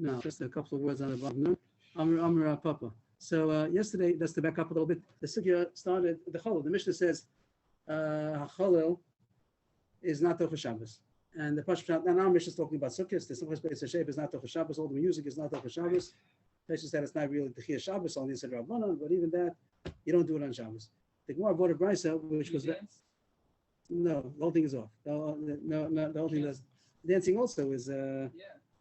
No, just a couple of words on the bottom. Amr Papa. So yesterday, just to back up a little bit, the sugya started the chalil. The Mishnah says chalil is not Tocha Shabbos, and the Pashut. And our Mishnah is talking about sukkahs. The Simchas Beis Hashem is not Tocha Shabbos. All the music is not Tocha Shabbos. Mishnah said it's not really Techiyah Shabbos, only said Rabbanan, but even that, you don't do it on Shabbos. The Gemara brought a brisa, which was no, the whole thing is off. No, the whole thing does. Dancing also is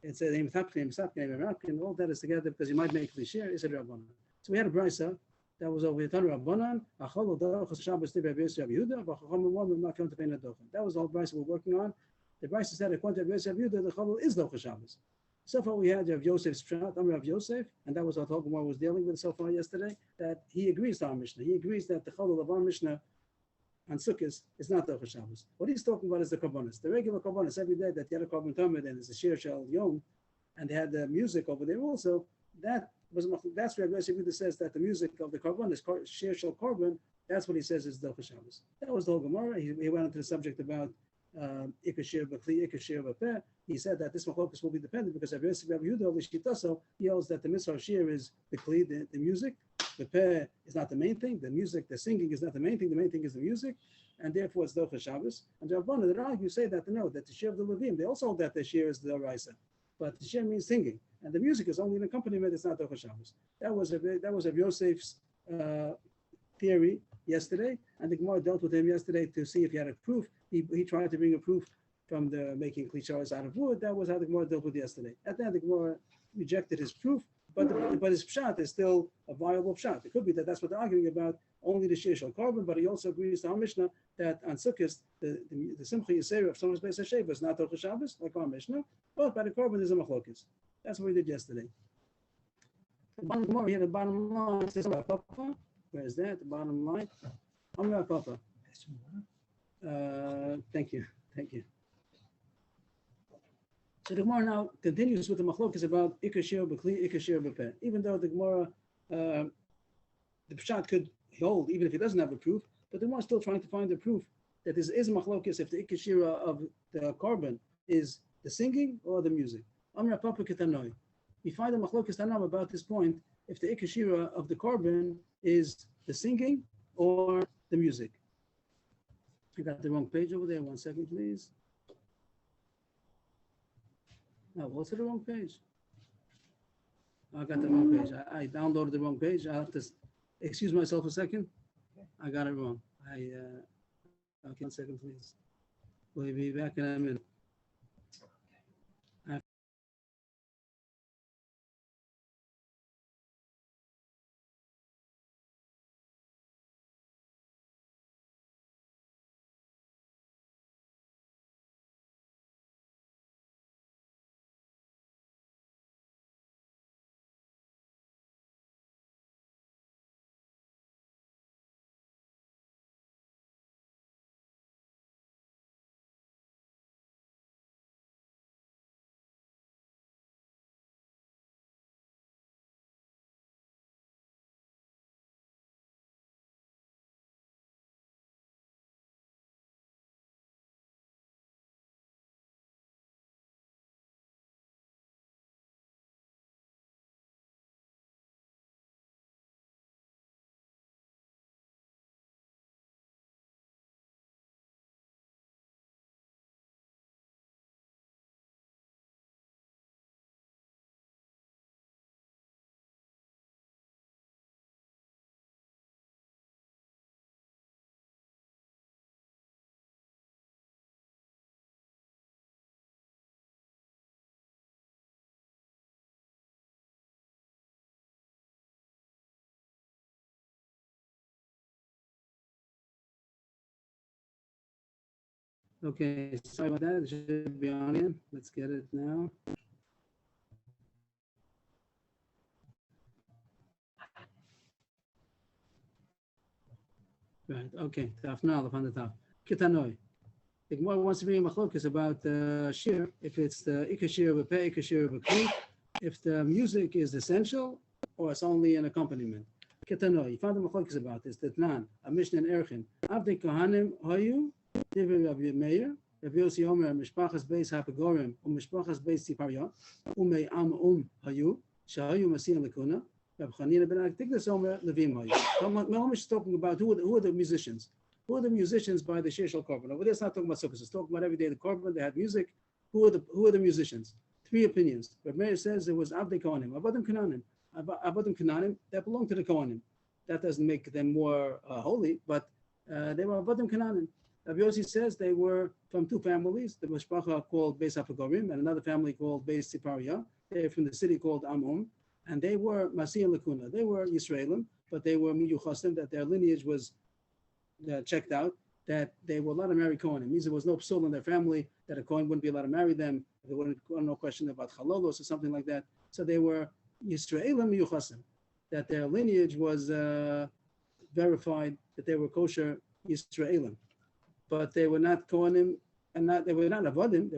it's a name and all that is together because you might make the share is a Rabbanan. So we had a brisa that was over the Rabbanan. That was the whole brisa we're working on. The brisa said according to Rabbi Yehuda, the chalul is Docha Shabbos. So far we had Rav Yosef's pshat, Rav Yosef, and that was what Gemara was dealing with so far yesterday. That he agrees to our Mishnah. He agrees that the chalul of our Mishnah on Sukkot is not Docha Shabbos. What he's talking about is the korbanos, the regular korbanos every day that you had a korban tamid and it's a shir shel yom, and they had the music over there also. That's where Rabbi Yehuda says that the music of the korban is shir shel korban. That's what he says is Docha Shabbos. That was the whole Gemara. He went into the subject about ikashir b'kli, ikashir b'peh. He said that this machlokus will be dependent because Rabbi Yehuda over Shitaso, he holds that the mitzvah shir is the kli, the music. The peh is not the main thing. The music, the singing is not the main thing. The main thing is the music, and therefore it's Docha Shabbos. And the Rabbanan that argue say that that the shir of the Levim, they also hold that the shir is the Raisa, but the shir means singing, and the music is only an accompaniment. It's not Docha Shabbos. That was Rav Yosef's theory yesterday, and the Gemara dealt with him yesterday to see if he had a proof. He tried to bring a proof from the making klishas out of wood. That was how the Gemara dealt with yesterday. At the end, the Gemara rejected his proof. But his pshat is still a viable pshat. It could be that that's what they're arguing about, only the shir shel korban, but he also agrees to our Mishnah that on Sukkot, the Simcha Yisera of someone's Beis Hashem is not Docha Shabbos, like our Mishnah, but by the korban there's a machlokes. That's what we did yesterday. The bottom line says Papa. Where is that? The bottom line. Amra Papa. Thank you. So the Gemara now continues with the machlokes about ikashir b'kli, ikashir b'peh. Even though the Gemara, the pshat could hold, even if he doesn't have a proof, but the Gemara is still trying to find a proof that this is machlokes if the ikashira of the korban is the singing or the music. Amra Papa Ketanoi. We find a machlokes tanam about this point if the ikashira of the korban is the singing or the music. I got the wrong page over there. 1 second, please. No, also the wrong page. I got the wrong page. I downloaded the wrong page. I'll have to excuse myself a second. I got it wrong. Okay, 1 second, please. We'll be back in a minute. Okay, sorry about that. It should be on in. Let's get it now. Right, okay. Now on the top. Kitanoi. The Gemara wants to bring a machlokas about shir, if it's the ikashir b'peh, ikashir b'kli, if the music is essential or it's only an accompaniment. Kitanoi. You found the machlokas about this. That nan, a Mishnah in Erchin. Avdei Kohanim Hayu, Divrei Rabbi Meir, Rabbi Yossi Omer, Mishpachas Beis HaPegorim, Mishpachas Beis Tziparya, Umei Am Hayu, Shahayu Masih Lekuna, Rabbi Chanina ben Aktigdas Omer, Levim Hayu. Melamish is talking about who are the musicians. Who are the musicians by the Sheshal Korban? Over there, it's not talking about sukkahs. It's talking about every day the Korban, they had music. Who are the musicians? Three opinions. Rabbi Meir says it was Avdei Kohanim, Avadim Kananim. Avadim Kananim, that belonged to the Kohanim. That doesn't make them more holy, but they were Avadim Kananim. Rabbi Yossi says they were from two families, the Mishpacha called Beis HaPegorim and another family called Beis Tziparya. They're from the city called Amon, and they were Masih Lekuna. They were Yisraelim, but they were Miyuchasim, that their lineage was checked out, that they were allowed to marry Kohanim. It means there was no psul in their family, that a Kohen wouldn't be allowed to marry them. There wasn't no question about Chalolos or something like that. So they were Yisraelim Miyuchasim, that their lineage was verified, that they were kosher Yisraelim. But they were not Kohanim, and they were not Avadim,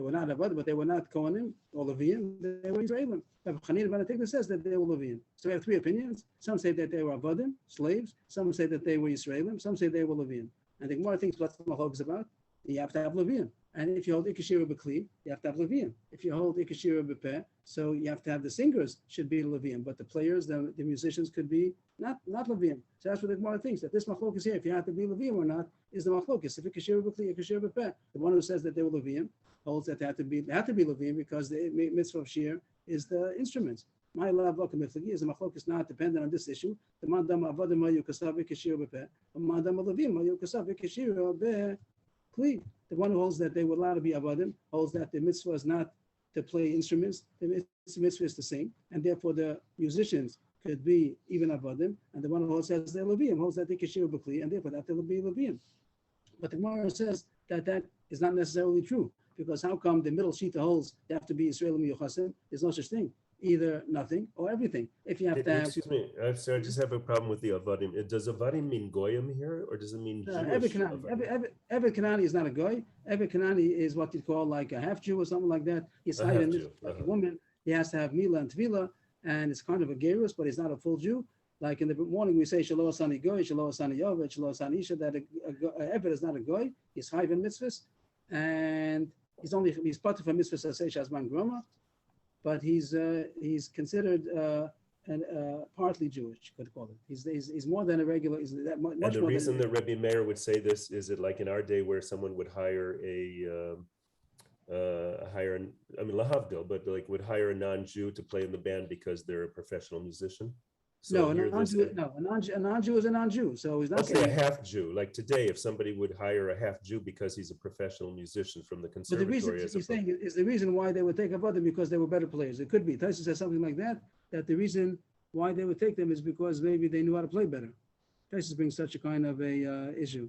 but they were not Kohanim or Leviim, they were Israelim. Chanina ben Aktigdas says that they were Leviim. So we have three opinions. Some say that they were Avadim, slaves. Some say that they were Israelim. Some say they were Leviim. And the Gemara thinks what the Machlok is about. You have to have Leviim. And if you hold Ikashira B'Kli, you have to have Leviim. If you hold Ikashira B'Peh, so you have to have the singers should be Leviim, but the players, the musicians could be not Leviim. So that's what the Gemara thinks, that this Machlok is here. If you have to be Leviim or not, is the Machlok. If Ikashira B'Kli, Ikashira B'Peh. The one who says that they were Leviim holds that they have to be Leviim because the mitzvah of Shir is the instruments. My love is the Machlok is not dependent on this issue. The Mandam Avadim Mayu Kasav Ikashira B'Peh. The Mandam Leviim Mayu Kasav Ikashira B'Kli. The one who holds that they were allowed to be avadim holds that the mitzvah is not to play instruments. The mitzvah is to sing, and therefore the musicians could be even avadim. And the one who holds that they're leviim holds that they kashir b'kli, and therefore that they'll be leviim. But the Gemara says that is not necessarily true, because how come the middle shita holds they have to be Israelim Yuchasim? There's no such thing. Either nothing or everything. If you have to have... Excuse me, so I just have a problem with the avadim. Does avadim mean goyim here, or does it mean Jewish? Eved Kanani is not a goy. Eved Kanani is what you call like a half Jew or something like that. He's like a woman. He has to have Mila and Tvila, and it's kind of a gerus, but he's not a full Jew. Like in the morning we say Shalom Asani Goy, Shalom Asani Yovet, Shalom Asani Isha, that a Eved is not a goy. He's chayv in mitzvahs, and he's part of a mitzvah Sasei Shazman Groma. But he's considered partly Jewish, could call it. He's more than a regular. He's that much. And the reason that Rebbe Meir would say this is it like in our day where someone would hire lahavdil, but like would hire a non-Jew to play in the band because they're a professional musician. So a non-Jew is a non-Jew. So he's not. Okay, a half Jew. Like today, if somebody would hire a half Jew because he's a professional musician from the conservatory. But the reason he's saying is the reason why they would take Avadim because they were better players. It could be. Tyson says something like that. That the reason why they would take them is because maybe they knew how to play better. Tyson brings such a kind of a issue,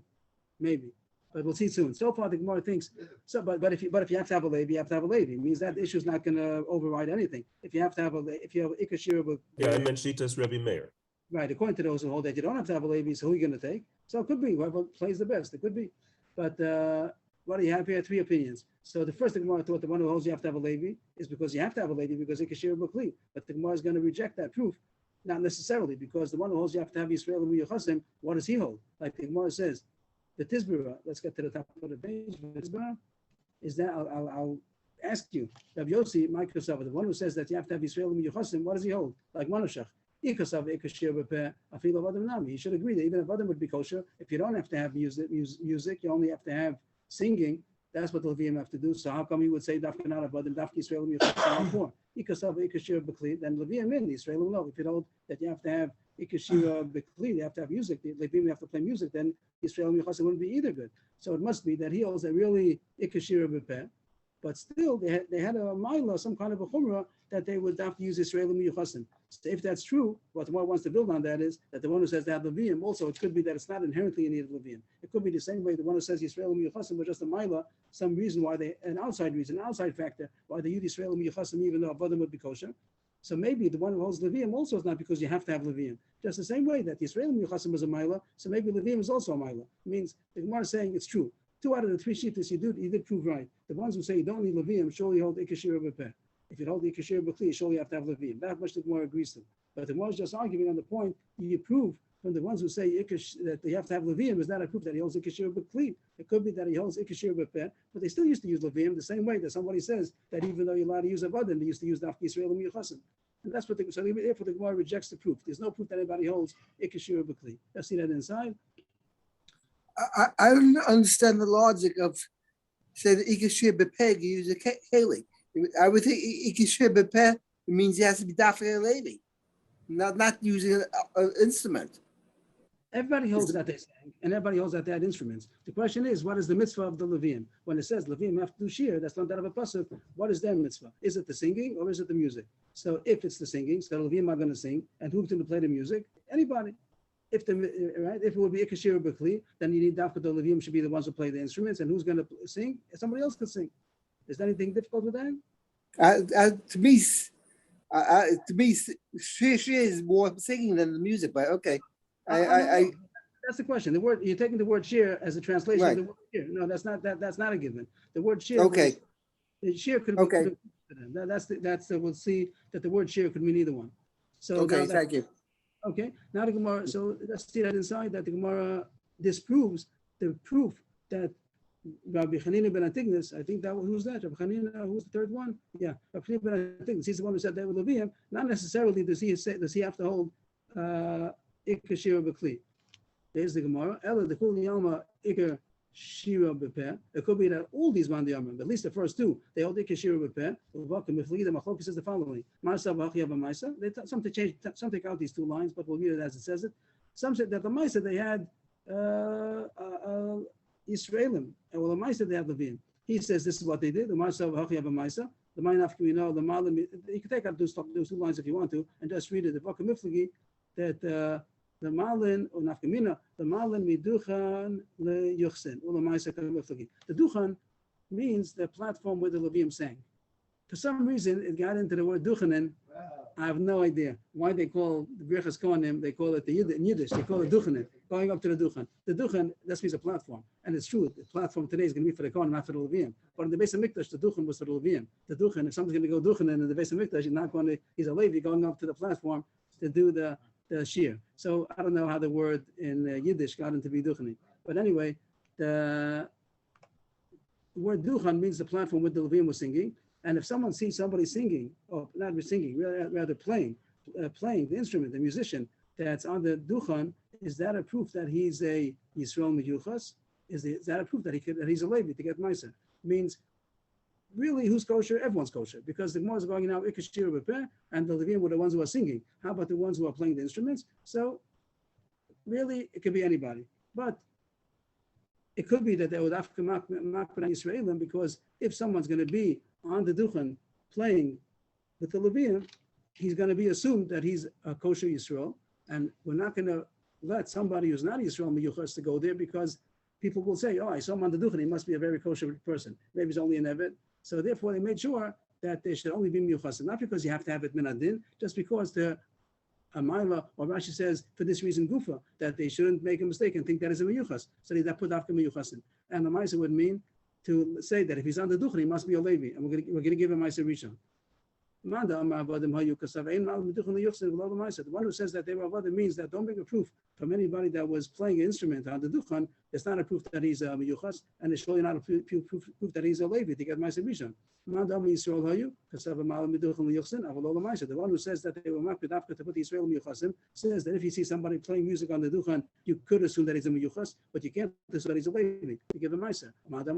maybe. But we'll see soon. So far, the Gemara thinks so. But if you have to have a Levi, you have to have a Levi. It means that issue is not going to override anything. If you have to have Ikashira, I meant Shitas Rebbe Meir. Right, according to those who hold that you don't have to have a Levi, so who are you going to take? So it could be whoever plays the best. It could be. But what do you have here? Three opinions. So the first Gemara thought the one who holds you have to have a Levi is because you have to have a Levi because Ikashira B'Kli. But the Gemara is going to reject that proof. Not necessarily, because the one who holds you have to have Yisrael and Yuchasim, what does he hold? Like the Gemara says, the Tizbara, let's get to the top of the page. The Tizbara is that I'll ask you, Rav Yossi, Microsoft, the one who says that you have to have Yisrael and Yuchasim, what does he hold? Like Manoshach. He should agree that even if Adam would be kosher, if you don't have to have music, you only have to have singing. That's what the Levium have to do. So how come he would say Dafka not Avadim, Dafka Israel more? Then Levium in Israel no. If you don't that you have to have Ikashira B'Kli, you have to have music. The Levium have to play music. Then Israel wouldn't be either good. So it must be that he holds a really Ikashira B'Peh, but still they had a mila, some kind of a chumrah that they would have to use Israel Miyuchasim. So if that's true, what the one wants to build on that is that the one who says they have Levium, also it could be that it's not inherently in need of Levium. It could be the same way the one who says Israel Miyuchasim was just a mila, some reason why an outside factor, why they use Israel Miyuchasim even though Avadim would be kosher. So maybe the one who holds Levium also is not because you have to have Levium. Just the same way that the Israel Miyuchasim was a mila, so maybe Levium is also a mila. It means the Gemara is saying it's true. 2 out of the 3 shittas you did prove right. The ones who say you don't need Levium surely hold Ikashira B'Peh. If you hold Ikashira B'Kli, surely you have to have Levium. That much the Gemara agrees to. But the Gemara is just arguing on the point you prove from the ones who say that they have to have Levium is not a proof that he holds Ikashir B'Kli. It could be that he holds Ikashir B'Peh, but they still used to use Levium the same way that somebody says that even though you're allowed to use Avadim, they used to use Dafki Yisrael and Yuchasim. And that's what so therefore the Gemara rejects the proof. There's no proof that anybody holds Ikashir B'Kli. Let's see that inside. I don't understand the logic of say the Ikashir B'Peh, you use a Keli. I would think Ikashir B'Peh means he has to be Dafki Levi, not using an instrument. Everybody holds that they're saying, and everybody holds that they had instruments. The question is, what is the mitzvah of the Levium? When it says Levium have to do shir, that's not that of a pasuk. What is their mitzvah? Is it the singing or is it the music? So if it's the singing, so the Levium are going to sing, and who's going to play the music? Anybody. If it would be Ikashir B'Kli, then you need Dafka the Levium should be the ones who play the instruments, and who's going to sing? Somebody else could sing. Is there anything difficult with that? To me, shir is more singing than the music. But okay. That's the question. The word you're taking the word shir as a translation right. of the word shir. No, that's not a given. The word shir. Okay. Shir could okay. We'll see that the word shir could mean either one. So okay, thank you. Okay, now the Gemara. So let's see that inside that the Gemara disproves the proof that Rabbi Chanina ben Antigonus. I think who's that? Rabbi Chanina, who's the third one? Yeah, Rabbi Chanina ben Antigonus. He's the one who said that with Levium. Not necessarily does he have to hold Ikashir B'Kli. There's the Gemara. Ella the Kul Yalma Ikar Shira B'Peh. It could be that all these Mandiyamim, at least the first two, they hold Ikashir B'Peh. The Machlokes says the following: Marsa V'Achia B'Maisa. Some take out these two lines, but we'll read it as it says it. Some said that the Maisa they had Yisraelim, and well the Maisa they had Levium. He says this is what they did. The Marsa V'Achia B'Maisa. The Ma'anaf Kamino, the Malam. You can take out those two lines if you want to, and just read it. The V'Aka Miflagi that the Malin or Nafkamina, the Malin miduchan le yuchsin, or the Ma'aseh Miflagi. The duchan means the platform where the Levium sang. For some reason, it got into the word duchanen. I have no idea why they call the Birchas Kohanim. They call it in Yiddish. They call it duchanen, going up to the duchan. The duchan, that means a platform, and it's true. The platform today is going to be for the Kohanim, not for the Levium. But in the Beis Hamikdash, the duchan was for the Levium. The duchan, if someone's going to go duchanen in the Beis Hamikdash, he's not going to. He's a Levi going up to the platform to do the shir. So I don't know how the word in Yiddish got into be duchanen. But anyway, the word duchan means the platform where the Levium was singing. And if someone sees somebody singing, or not singing, rather playing the instrument, the musician that's on the duchan, is that a proof that he's a Yisrael Meyuchas? Is that a proof that he's a Levi to get Meiser? Means really who's kosher? Everyone's kosher, because the Gemara is going now Ikashir B'Peh, and the Levium were the ones who are singing. How about the ones who are playing the instruments? So really, it could be anybody, but it could be that they would have to mark Israelim, because if someone's going to be on the duchan playing with the Levium, he's going to be assumed that he's a kosher Yisrael, and we're not going to let somebody who's not Yisrael Meyuchas to go there, because people will say, oh, I saw him on the duchan, he must be a very kosher person. Maybe he's only an Evet. So therefore, they made sure that they should only be Meyuchas, not because you have to have it minadin, just because the Amayla, or Rashi says, for this reason, Gufa, that they shouldn't make a mistake and think that is a Meyuchas. So they put after Meyuchasin. And the Maisa would mean to say that if he's on the duchan, he must be a Levi, and we're going to give him Maisa Rishon. The one who says that they were avodim means that don't bring a proof from anybody that was playing an instrument on the duchan. It's not a proof that he's a miyuchas, and it's surely not a proof that he's a Levi to get Ma'aseh Rishon. The one who says that they were makbid after to put the Israel miyuchasim says that if you see somebody playing music on the duchan, you could assume that he's a miyuchas, but you can't assume that he's a Levi to give a Ma'aseh. The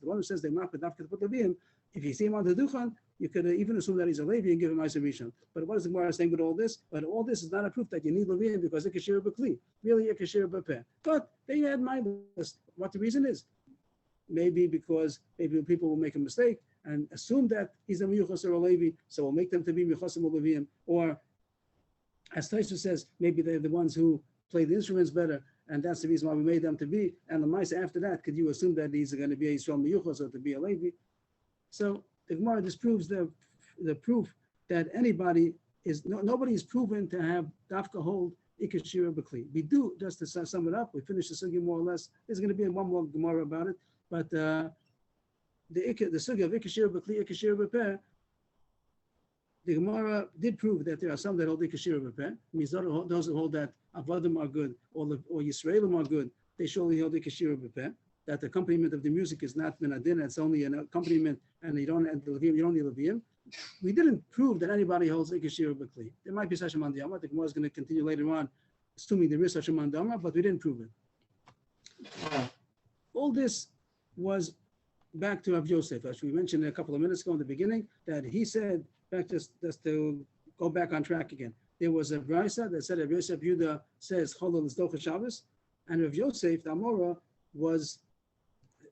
one who says they makbid after to put Leviim, if you see him on the duchan, you could even assume that he's a Levi and give him Ma'aseh Rishon. But what is the Gemara saying with all this? But all this is not a proof that you need Leviim, because Ikashir B'Kli, really Ikashir B'Peh. But they had my list. What the reason is? Maybe because maybe people will make a mistake and assume that he's a Meyuchas or a Levi, so we'll make them to be Mechusim or Leviim. Or, as Taisha says, maybe they're the ones who play the instruments better, and that's the reason why we made them to be. And the Maisa after that, could you assume that he's going to be a Yisrael Meyuchas or to be a Levi? So the Gemara disproves the proof that anybody is nobody is proven to have dafka hold Ikashir B'Kli. We do, just to sum it up, we finished the sugya more or less. There's going to be one more Gemara about it, but the sugya of Ikashir B'Kli, Ikashir B'Peh, the Gemara did prove that there are some that hold Ikashira B'Peh. Means those that hold that Avadim are good or Yisraelim are good, they surely hold Ikashira B'Peh. That the accompaniment of the music is not Minadin, it's only an accompaniment, and you don't need Levim. We didn't prove that anybody holds Ikashira B'Kli. There might be such a mandiyama. The Gemara is going to continue later on, assuming there is such a mandiyama, but we didn't prove it. All this was back to Rav Yosef, as we mentioned a couple of minutes ago in the beginning, that he said, just to go back on track again, there was a brisa that said Rav Yosef Yehuda says Cholol is Docha Shabbos, and Rav Yosef, the Amora, was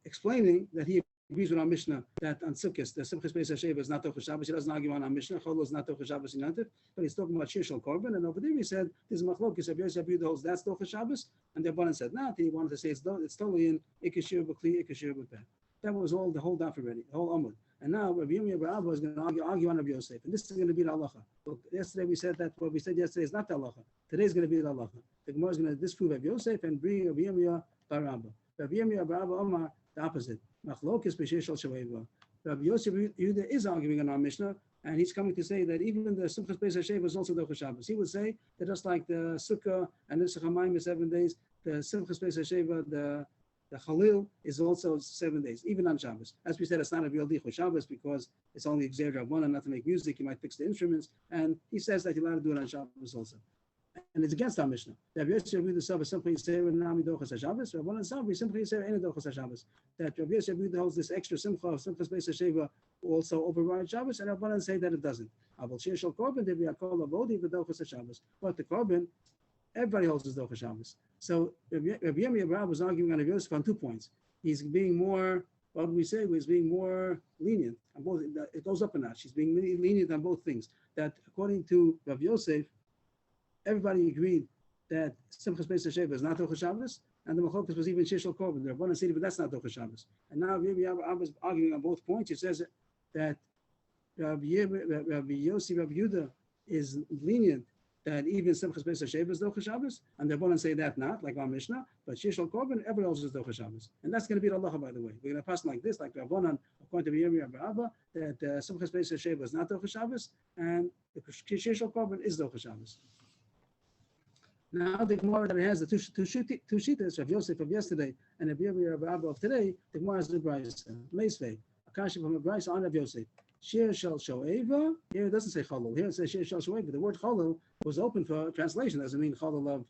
explaining that he agrees with our Mishnah that on Sukkot, the Simchas Beis HaSheva is not Docha Shabbos. He doesn't argue on our Mishnah. Cholol is not Docha Shabbos in Yantif, but he's talking about Shir Shel Korban, and over there he said there's a machlokes. Rav Yosef Yehuda holds that's Docha Shabbos, and the Rabbanan said not. He wanted to say it's totally in Ikashir B'Kli, Ikashir B'Peh. That was all the whole daf already, the whole Amud. And now Rabbi Yirmiyah Bar Abba is going to argue on Rabbi Yosef. And this is going to be the halacha. Look, yesterday we said that what we said yesterday is not the halacha. Today is going to be the halacha. The Gemara is going to disprove Rabbi Yosef and bring Rabbi Yirmiyah Bar Abba. Rabbi Yirmiyah Bar Abba Omar, the opposite. Machlokes b'shir shel sheveva. Rabbi Yosef Yehuda is arguing on our Mishnah, and he's coming to say that even the Simchas Beis HaSheva is also Docha Shabbos. He would say that just like the Sukkah and the Chamayim is 7 days, the Simchas Beis HaSheva, the Chalil is also 7 days, even on Shabbos. As we said, it's not a real Dichus Shabbos because it's only Xer Rabbanan, not to make music. You might fix the instruments. And he says that you're allowed to do it on Shabbos also. And it's against our Mishnah. Rabbi Yosef Yehuda Sava simply say Nami Dochas HaShabbos. Rabbanan Sava simply say Ein Dochas HaShabbos. That Rabbi Yosef Yehuda holds this extra simcha of Simchas Beis HaSheva also overrides Shabbos, and Rabbanan say that it doesn't. Avol Shir Shel Korban Devi Akol Avodi v'Dochas HaShabbos. But the Korban, everybody holds this Dochas HaShabbos. So Rabbi Yirmiyah Bar Abba was arguing on Rabbi Yosef on 2 points. He's being more, what do we say? He's being more lenient on both. It goes up a notch. He's being lenient on both things. That according to Rabbi Yosef, everybody agreed that Simchas Beis HaSheva is not Dochas Shabbos, and the Machlokes was even Shir Shel Korban. The Rabbanan said, but that's not Dochas Shabbos. And now Rabbi Yirmiyah Bar Abba is arguing on both points. He says that Rabbi Yosef, Rabbi Yehuda is lenient that even Simchas Beis HaSheva is Dochas Shabbos, and the Rabbanan say that not, like our Mishnah, but Shir Shel Korban, everybody else is Dochas Shabbos. And that's going to be the halacha, by the way. We're going to pass like this, like Rabbanan, according to Yirmiyah Bar Abba, that Simchas Beis HaSheva is not Dochas Shabbos, and the Shir Shel Korban is Dochas Shabbos. Now the Gemara that has the two shittas of Yosef of yesterday and the Yirmiyah Bar Abba of today, the Gemara has the brisa. Meisvei, Akashi from a brisa on Rav Yosef. Shir Shel Shoeva. Here it doesn't say Cholol. Here it says Shir Shel Shoeva. The word Cholol was open for translation. Doesn't mean Cholol of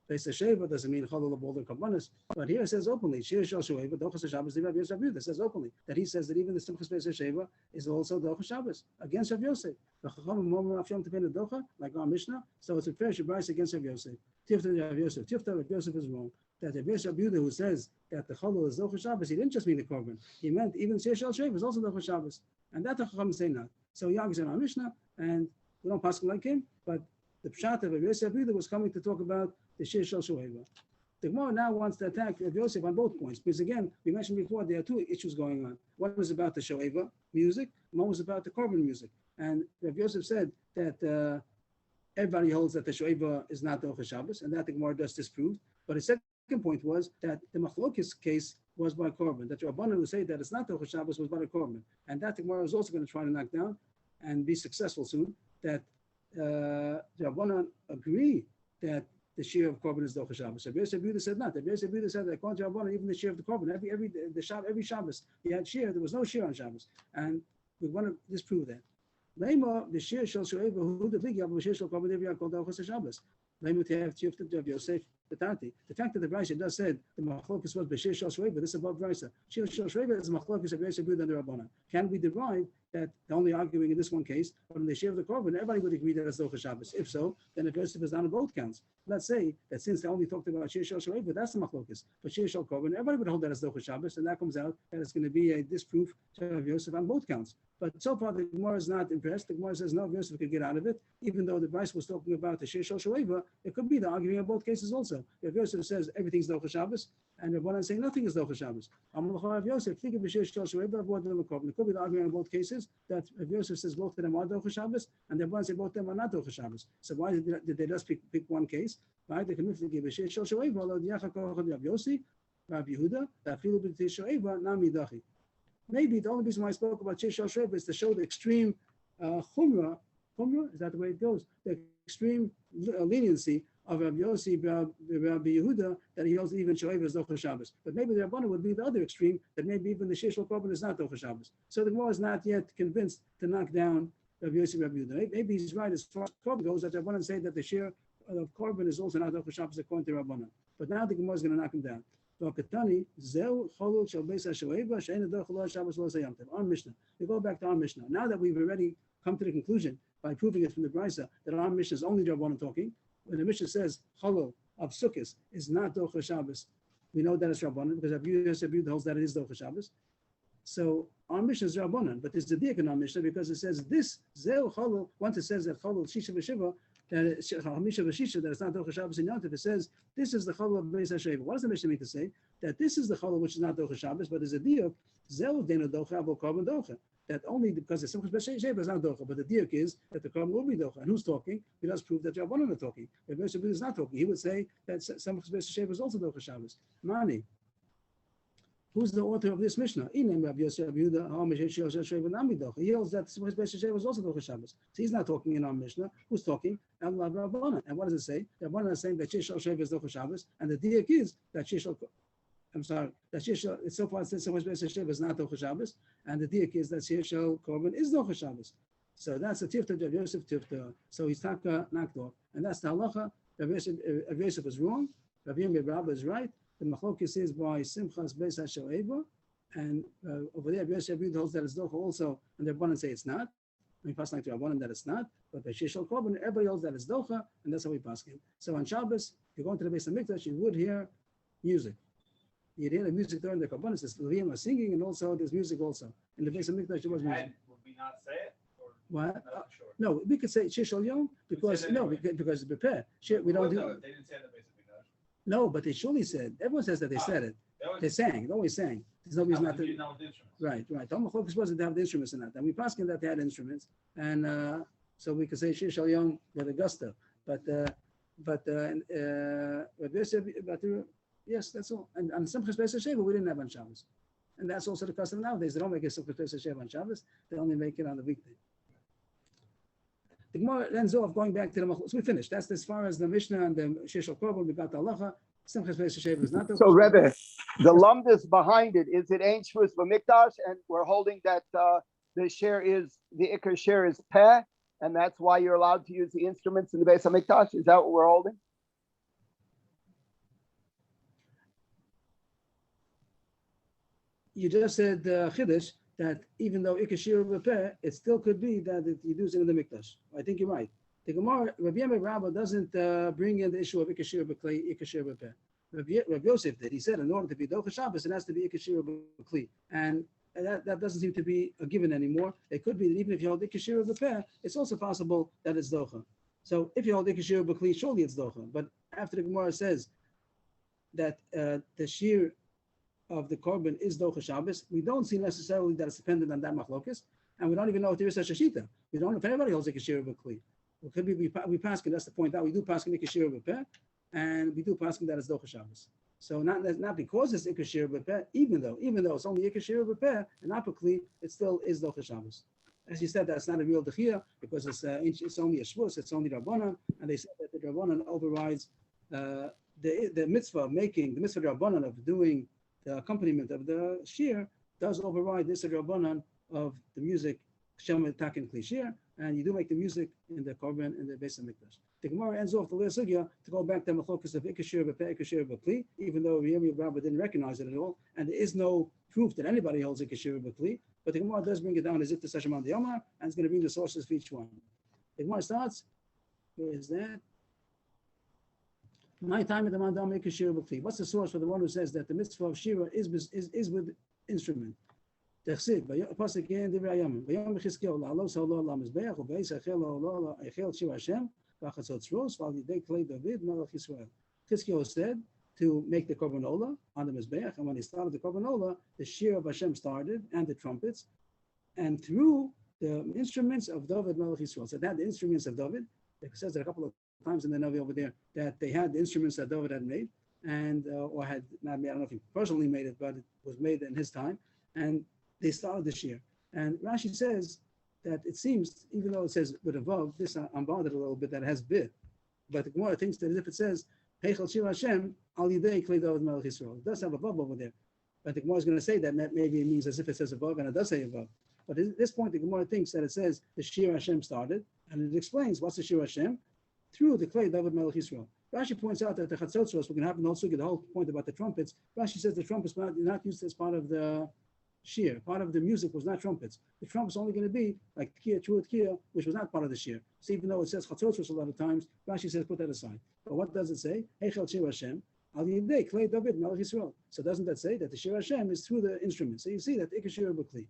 Beis HaSheva. Doesn't mean Cholol of all the Kabbanis. But here it says openly Shir Shel Shoeva. Dochas HaShabbos. The Rav Yosef Yehuda says openly that he says that even the Simchas Beis HaSheva is also Dochas Shabbos against Rav Yosef. Like our Mishnah. So it's a fair Shabbat against Rav Yosef. Tifta Rav Yosef. Tifta Rav Yosef is wrong. That Rav Yosef Yehuda who says that the Cholol is Dochas Shabbos, he didn't just mean the Korban. He meant even Shir Shel Shoeva is also Dochas Shabbos. And that the Chacham say not. So he argues in our Mishnah, and we don't pass like him, but the Pshat of Rav Yosef Yehuda was coming to talk about the Shir Shel Shoeva. The Gemara now wants to attack Rav Yosef on both points, because again, we mentioned before, there are 2 issues going on. One was about the Shoeva music, and one was about the Korban music. And Rav Yosef said that everybody holds that the Shoeva is not Dochas Shabbos, and that the Gemara does disprove. But his second point was that the Machlokes case was by Korban, that the Rabbanan who say that it's not Dochas Shabbos was by the Korban. And that the Gemara is also going to try to knock down and be successful soon, that the Rabbanan agree that the Shir of Korban is Dochas Shabbos. Rabbi Yosef Yehuda said not. Rabbi Yosef Yehuda said that according to Rabbanan, even the Shir of the Korban, every Shabbos, he had Shir, there was no Shir on Shabbos. And we want to disprove that. Lema, the Shir Shel Shoeva, who the Ligi of the Shir Shel Korban, every called Dochas Shabbos. Lema to have Tifta of Yosef. The fact that the Brisa does said the Machlokes was B'Shir Shel Shoeva, this is above Brisa. Shir Shel Shoeva is Machlokes of Yosef Yehuda and the Rabbanan. Can we derive that they're only arguing in this one case, but in the Shir of the Korban, everybody would agree that it's Dochas Shabbos? If so, then if Yosef is on both counts. Let's say that since they only talked about Shir Shel Shoeva, that's the Machlokes. But Shir Shel Korban, everybody would hold that as Dochas Shabbos, and that comes out that it's going to be a disproof to Yosef on both counts. But so far, the Gemara is not impressed. The Gemara says no, Yosef could get out of it, even though the Brisa was talking about the Shir Shel Shoeva. It could be the arguing in both cases also. If Yosef says everything's Dochas Shabbos, and Rabbanan saying nothing is Dochas Shabbos. Rav Yosef, think of Shir Shel Shoeva, avoid the Korban. It could be the arguing in both cases that Rav Yosef says both of them are Dochas Shabbos, and the Rabbanan say both of them are not Dochas Shabbos. So why did they just pick one case? Right? They can give Shir Shel Shoeva, although the Yachak Rav Yossi, Rav Yehuda, that feel bit Shoeva, Nami Dachi. Maybe the only reason why I spoke about Shir Shel Shoeva is to show the extreme chumrah chumrah? Is that the way it goes? The extreme leniency of Rabbi Yossi, Rabbi Yehuda, that he holds even Shoeva is Docha Shabbos. But maybe the Rabbanan would be the other extreme, that maybe even the Shishal Korban is not Docha Shabbos. So the Gemara is not yet convinced to knock down Rabbi Yossi, Rabbi Yehuda. Maybe he's right as far as Korban goes, that the Rabbanan say that the share of Korban is also not Docha Shabbos according to Rabbanan. But now the Gemara is going to knock him down. Our Mishnah. We go back to our Mishnah. Now that we've already come to the conclusion by proving it from the Brisa that our Mishnah is only Rabbanan talking, when the Mishnah says Cholol of Sukkot is not Docha Shabbos, we know that it's Rabbanan because Rabbi Yosef holds that it is Docha Shabbos. So our Mishnah is Rabbanan, but there's the diak in our Mishnah because it says this Zeu Cholol. Once it says that Cholol Shisha v'Shiva, that Hamisha v'Shisha, that it's not Docha Shabbos in Yontif, it says this is the Cholol of Beis HaSheva. What does the Mishnah mean to say? That this is the Cholol which is not Docha Shabbos, but there's a diak Zeu Dena Docha Avo Korban Docha. That only because the Simchas Beis Sheva is not Docha, but the diak is that the Korban will be Docha. And who's talking? He does prove that Rabbanan are talking. If Beis Sheva is not talking, he would say that Simchas Beis Sheva is also Docha Shabbos. Mani. Who's the author of this Mishnah? He holds that Simchas Beis Sheva is also Docha Shabbos. So he's not talking in our Mishnah. Who's talking? Rabbanan. And what does it say? Rabbanan is saying that Shishal Sheva is Docha Shabbos, and the diak is that Shishal. That Shishal, it's so far since Simchas Beis Sheva is not Docha Shabbos, and the diak is that Shishal Korban is Docha Shabbos. So that's a tifta of Yosef tifta. So he's knocked off, and that's the halacha. Rav Yosef is wrong. Rav Rabba is right. The machlokes is by Simchas Beis HaShoeva, and over there Rav Yosef holds that it's Docha also, and the Rabbanan say it's not. We pass like to Rabbanan that it's not, but by Shishal Korban everybody holds that it's Docha, and that's how we pass him. So on Shabbos, if you go into the Beis HaMikdash, you would hear music. You hear the music during the Korbanos. There's Levim are singing, and also there's music also. In the Beis HaMikdash there was music. Would we not say it? Or What? not sure. No, we could say Shishal Yom because because prepare. We don't do. They didn't say that basically. No, but they surely said. Everyone says that they said it. They sang. They always sang. There's no reason not to. Right. Talmud Chok is supposed to have the instruments in that, and we pass him that they had instruments, and so we could say Shishal Yom with a gusto. But yes, that's all. And Simchas Beis HaSheva we didn't have on Shabbos, and that's also the custom nowadays. They don't make a Simchas Beis HaSheva on Shabbos. They only make it on the weekday. The Gemara ends off going back to the Machlokes. So we finished. That's as far as the Mishnah and the Shishal Korban. We got the halacha. Simchas Beis HaSheva is not the. So Rebbe, the lumdus behind it is it Ein Shvus V'Mikdash, and we're holding that the share is the Iker share is Peh, and that's why you're allowed to use the instruments in the Beis HaMikdash. Is that what we're holding? You just said Chiddush that even though Ikashir B'Peh, it still could be that you do it in the Mikdash. I think you're right. The Gemara, Rabbi Rabba doesn't bring in the issue of Ikashir B'Kli, Ikashir B'Peh. Rabbi Yosef did. He said in order to be Docha Shabbos, it has to be Ikashir B'Kli. And that doesn't seem to be a given anymore. It could be that even if you hold Ikashir B'Peh, it's also possible that it's Docha. So if you hold Ikashir B'Kli, surely it's Docha. But after the Gemara says that the shear of the Korban is Docha Shabbos, we don't see necessarily that it's dependent on that machlokes, and we don't even know if there is such a shita. We don't know if anybody holds a Kashir B'Kli. It could be we paskin, that's the point that we do paskin Kashir B'Peh, and we do paskin that it's Docha Shabbos. So not because it's Ikashir B'Peh, even though it's only Ikashir B'Peh and not B'Kli, it still is Docha Shabbos. As you said, that's not a real dechia because it's only a shvus, it's only Rabbanan, and they said that the Rabbanan overrides the mitzvah of making, the mitzvah Rabbanan of doing the accompaniment of the shir does override this Rabbanan of the music, Shem Takin Kli Shir, and you do make the music in the Korban in the Beis HaMikdash. The Gemara ends off the Leah Sugya to go back to Machlokes of Ikashir B'Peh, Ikashir B'Kli, even though Rabbi Rabba didn't recognize it at all, and there is no proof that anybody holds Ikashir B'Kli, but the Gemara does bring it down as if the Sashaman the Yomar, and it's going to bring the sources for each one. The Gemara starts, where is that? My time at the Mandam Ikashir B'Kli. What's the source for the one who says that the mitzvah of Shira is with instrument? Techsid, pasuk in Divrei Hayamim. Vayom Chizkiyahu la'alos ha'olo la'mizbeach u'beis ha'echel ha'olo ha'echel Shir Hashem v'achatzot tzros v'al yidei klei David melech Yisrael. Chizkiyahu said to make the korban olah on the mizbeach, and when he started the korban olah, the Shir of Hashem started and the trumpets, and through the instruments of David melech Yisrael. So that the instruments of David, it says that a couple of times in the Navi over there that they had the instruments that David had made, and or had not made. I don't know if he personally made it, but it was made in his time, and they started this year. And Rashi says that it seems, even though it says with a vav, this I'm bothered a little bit that it has bit, but the Gemara thinks that if it says Heichal Shir Hashem Al Yidei Klei David Melech Yisrael, it does have a vav over there, but the Gemara is going to say that maybe it means as if it says a vav, and it does say a vav. But at this point, the Gemara thinks that it says the Shir Hashem started, and it explains what's the Shir Hashem through the Klei David Melech Yisrael. Rashi points out that the Chatzotzros, we're going to have also get the whole point about the trumpets. Rashi says the trumpets were not used as part of the shir. Part of the music was not trumpets. The trumpets only going to be like Tkiya, Truat Tkiya, which was not part of the shir. So even though it says Chatzotzros a lot of times, Rashi says put that aside. But what does it say? Heichel Shir Hashem Al Yidei Klei David Melech Yisrael. So doesn't that say that the Shir Hashem is through the instrument? So you see that Ikar Shir B'Kli.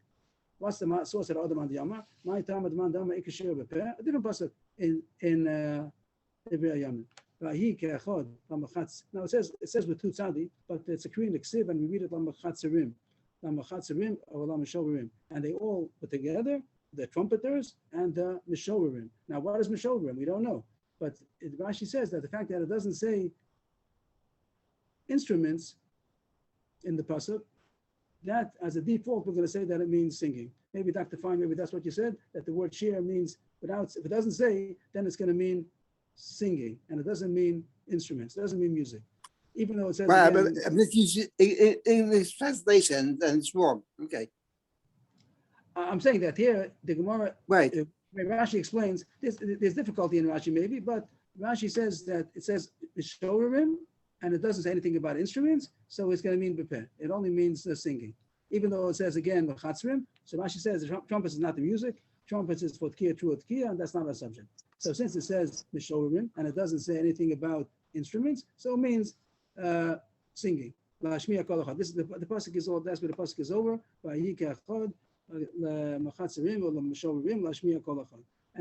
What's the source of Adam and Yama? My Tam Adman Dama Ikar Shir B'Peh. A different pasuk in Ibrei Yamin. Now it says with two tzadi, but it's a Korean ksiv, and we read it lamachatzerim or lameshoverim, and they all put together the trumpeters and the mishoverim. Now, what is mishoverim? We don't know, but Rashi says that the fact that it doesn't say instruments in the pasuk, that as a default we're going to say that it means singing. Maybe Dr. Fine, maybe that's what you said, that the word shir means without. If it doesn't say, then it's going to mean singing, and it doesn't mean instruments, it doesn't mean music, even though it says Right, again, but this is English translation, then it's wrong. Okay, I'm saying that here the Gemara, right. where Rashi explains there's difficulty in Rashi maybe, but Rashi says that it says mishorim and it doesn't say anything about instruments, so it's going to mean bepeh. It only means singing, even though it says again chatzrim. So Rashi says the trumpets is not the music, trumpets is for tkiya, true tkiya, and that's not our subject. So since it says mishorim and it doesn't say anything about instruments, so it means singing. This is the pasuk is all. That's where the pasuk is over. And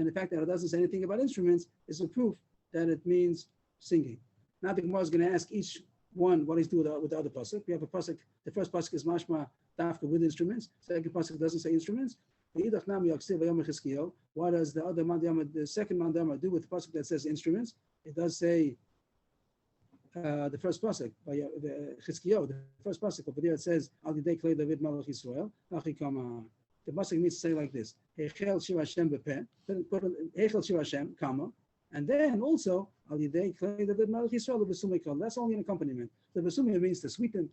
the fact that it doesn't say anything about instruments is a proof that it means singing. Now the Gemara is going to ask each one what he's doing with the other pasuk. We have a pasuk. The first pasuk is mashma dafka with instruments. Second pasuk doesn't say instruments. What does the other mandama, the second mandama, do with the pasuk that says instruments? It does say the first pasuk by Chizkiyahu, the first pasuk over there. It says Al Yidei Klei David Melech Yisrael. The pasuk needs to say like this: Heichel Shir Hashem bepeh. Heichel Shir Hashem, comma, and then also Al Yidei Klei David Melech Yisrael v'sumei. That's only an accompaniment. The v'sumei means to sweeten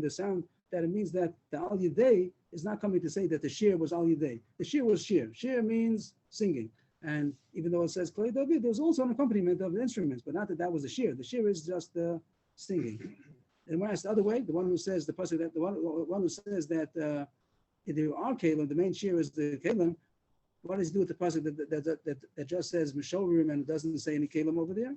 the sound. That it means that the Al Yidei is not coming to say that the shir was Al Yidei. The shir was shir. Shir means singing. And even though it says Klei David, there's also an accompaniment of the instruments, but not that was the shir. The shir is just the singing. And when I ask the other way, the one who says the pasuk that the one who says that there are kalim, the main shir is the kalim. What does he do with the pasuk that just says mishoverim and it doesn't say any kalim over there?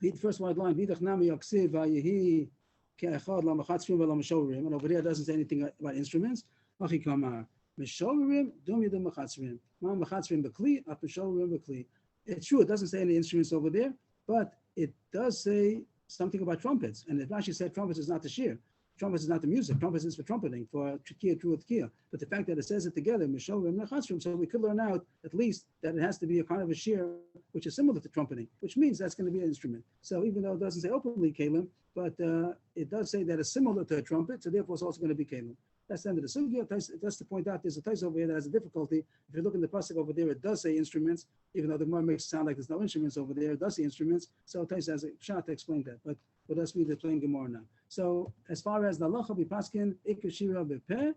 Read the first wide line. Vidach nami yaksiv vayehi. And over here it doesn't say anything about instruments. It's true, it doesn't say any instruments over there, but it does say something about trumpets. And if Rashi said trumpets is not the shir, trumpets is not the music, trumpets is for trumpeting, for tkiya, true tkiya. But the fact that it says it together, so we could learn out at least that it has to be a kind of a shir which is similar to trumpeting, which means that's going to be an instrument. So even though it doesn't say openly kalim, but it does say that it's similar to a trumpet, so therefore it's also going to be kalim. That's the end of the sugya. That's to point out there's a tais over here that has a difficulty. If you look in the pasuk over there, it does say instruments, even though the Gemara makes it sound like there's no instruments over there. It does say instruments. So tais has a shot to explain that. But let's read the plain Gemara now. So as far as the halacha b'paskin ikar shira b'peh,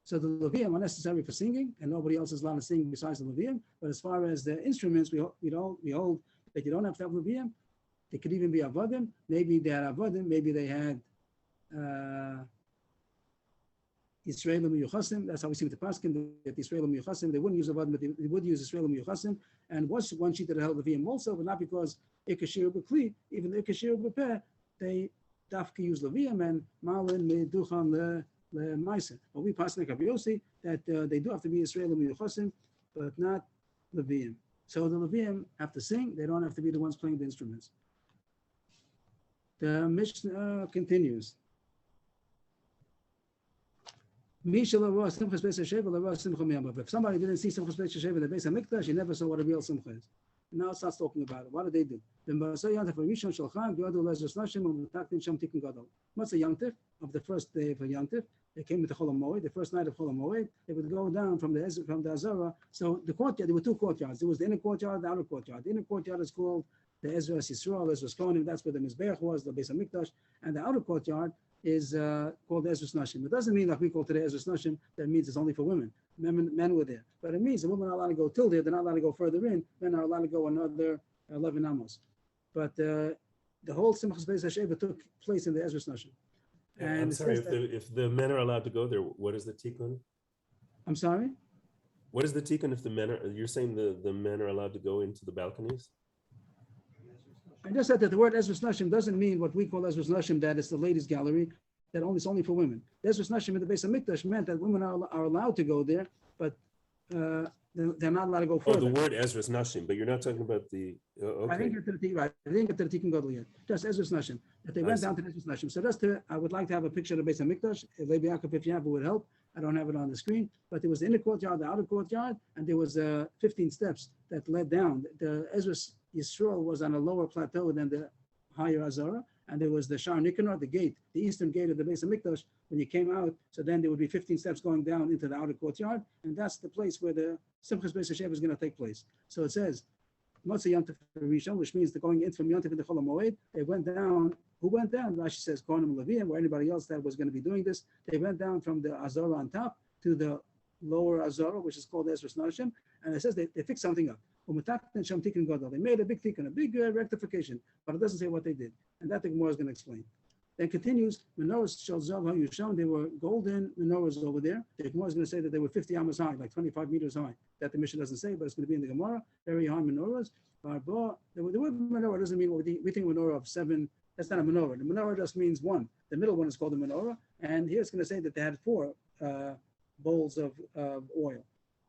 so the levium are necessary for singing, and nobody else is allowed to sing besides the levium. But as far as the instruments, we hold that you don't have to have levium. They could even be avodim. Maybe they had avodim. Maybe they had Yisraelim Miyuchasim. That's how we see with the Paskin, that Yisraelim Miyuchasim. They wouldn't use avodim, but they would use Yisraelim Miyuchasim. And one sheet that held levium also, but not because ikashir b'kli, even the ikashir b'peh, they dafka use levium and malin meduchan le'maiser. But we pass like Yossi that they do have to be Yisraelim Miyuchasim, but not levium. So the levium have to sing. They don't have to be the ones playing the instruments. The Mishnah continues. If somebody didn't see Simchas Beis Sheva, the Beis Hamikdash, he never saw what a real Simcha is. Now it starts talking about it. What do they do? במעשה יונטף הראשון של חג, יועדו לעזרס נשים ומתקנים שם תיקון גדול. Matzah Yontif, of the first day of Yontif, they came to Chol HaMoed, the first night of Chol HaMoed, they would go down from the Azara. So the courtyard, there were two courtyards. There was the inner courtyard, the outer courtyard. The inner courtyard is called the Ezra Yisrael, Ezra Kohanim, that's where the Mizbeach was, the Beis HaMikdash, and the outer courtyard is called Ezra Nashim. It doesn't mean like we call today Ezra Nashim, that means it's only for women. Men were there. But it means the women are allowed to go till there, they're not allowed to go further in, men are allowed to go another 11 amos. But the whole Simchas Beis HaSheva took place in the Ezra Nashim. And I'm sorry, if the men are allowed to go there, what is the tikkun? I'm sorry? What is the tikkun if the men are, you're saying the men are allowed to go into the balconies? I just said that the word Ezras Nashim doesn't mean what we call Ezras Nashim, that it's the ladies' gallery, that it's only for women. Ezras Nashim in the Beis HaMikdash meant that women are allowed to go there, but they're not allowed to go further. Oh, the word Ezras Nashim, but you're not talking about the, okay. I didn't get to the right. I didn't get to the Tikkun Gadol yet. Just Ezras Nashim. That they went down to Ezras Nashim. So I would like to have a picture of the Beis HaMikdash. Levi Yaakov, if you have it, would help. I don't have it on the screen, but there was the inner courtyard, the outer courtyard, and there was 15 steps that led down. The Ezras Yisrael was on a lower plateau than the higher Azara, and there was the Shar Nikanor, the gate, the eastern gate of the Beis HaMikdash. When you came out, so then there would be 15 steps going down into the outer courtyard, and that's the place where the Simchas Beis HaSheva is going to take place. So it says, Matzah Yontif Rishon, which means they're going in from Yontif into Chol HaMoed. They went down. Who went down? Rashi says Kohanim Leviim, or anybody else that was going to be doing this. They went down from the Azara on top to the lower Azara, which is called Ezras Nashim, and it says they fixed something up. They made a big tikkun, a big rectification, but it doesn't say what they did, and that the Gemara is going to explain. Then continues, menorahs shel zav hayusham. They were golden menorahs over there. The Gemara is going to say that they were 50 amos high, like 25 meters high. That the Mishnah doesn't say, but it's going to be in the Gemara. Very high menorahs. The word menorah doesn't mean what we think menorah of 7. That's not a menorah. The menorah just means one. The middle one is called a menorah, and here it's going to say that they had 4 bowls of oil.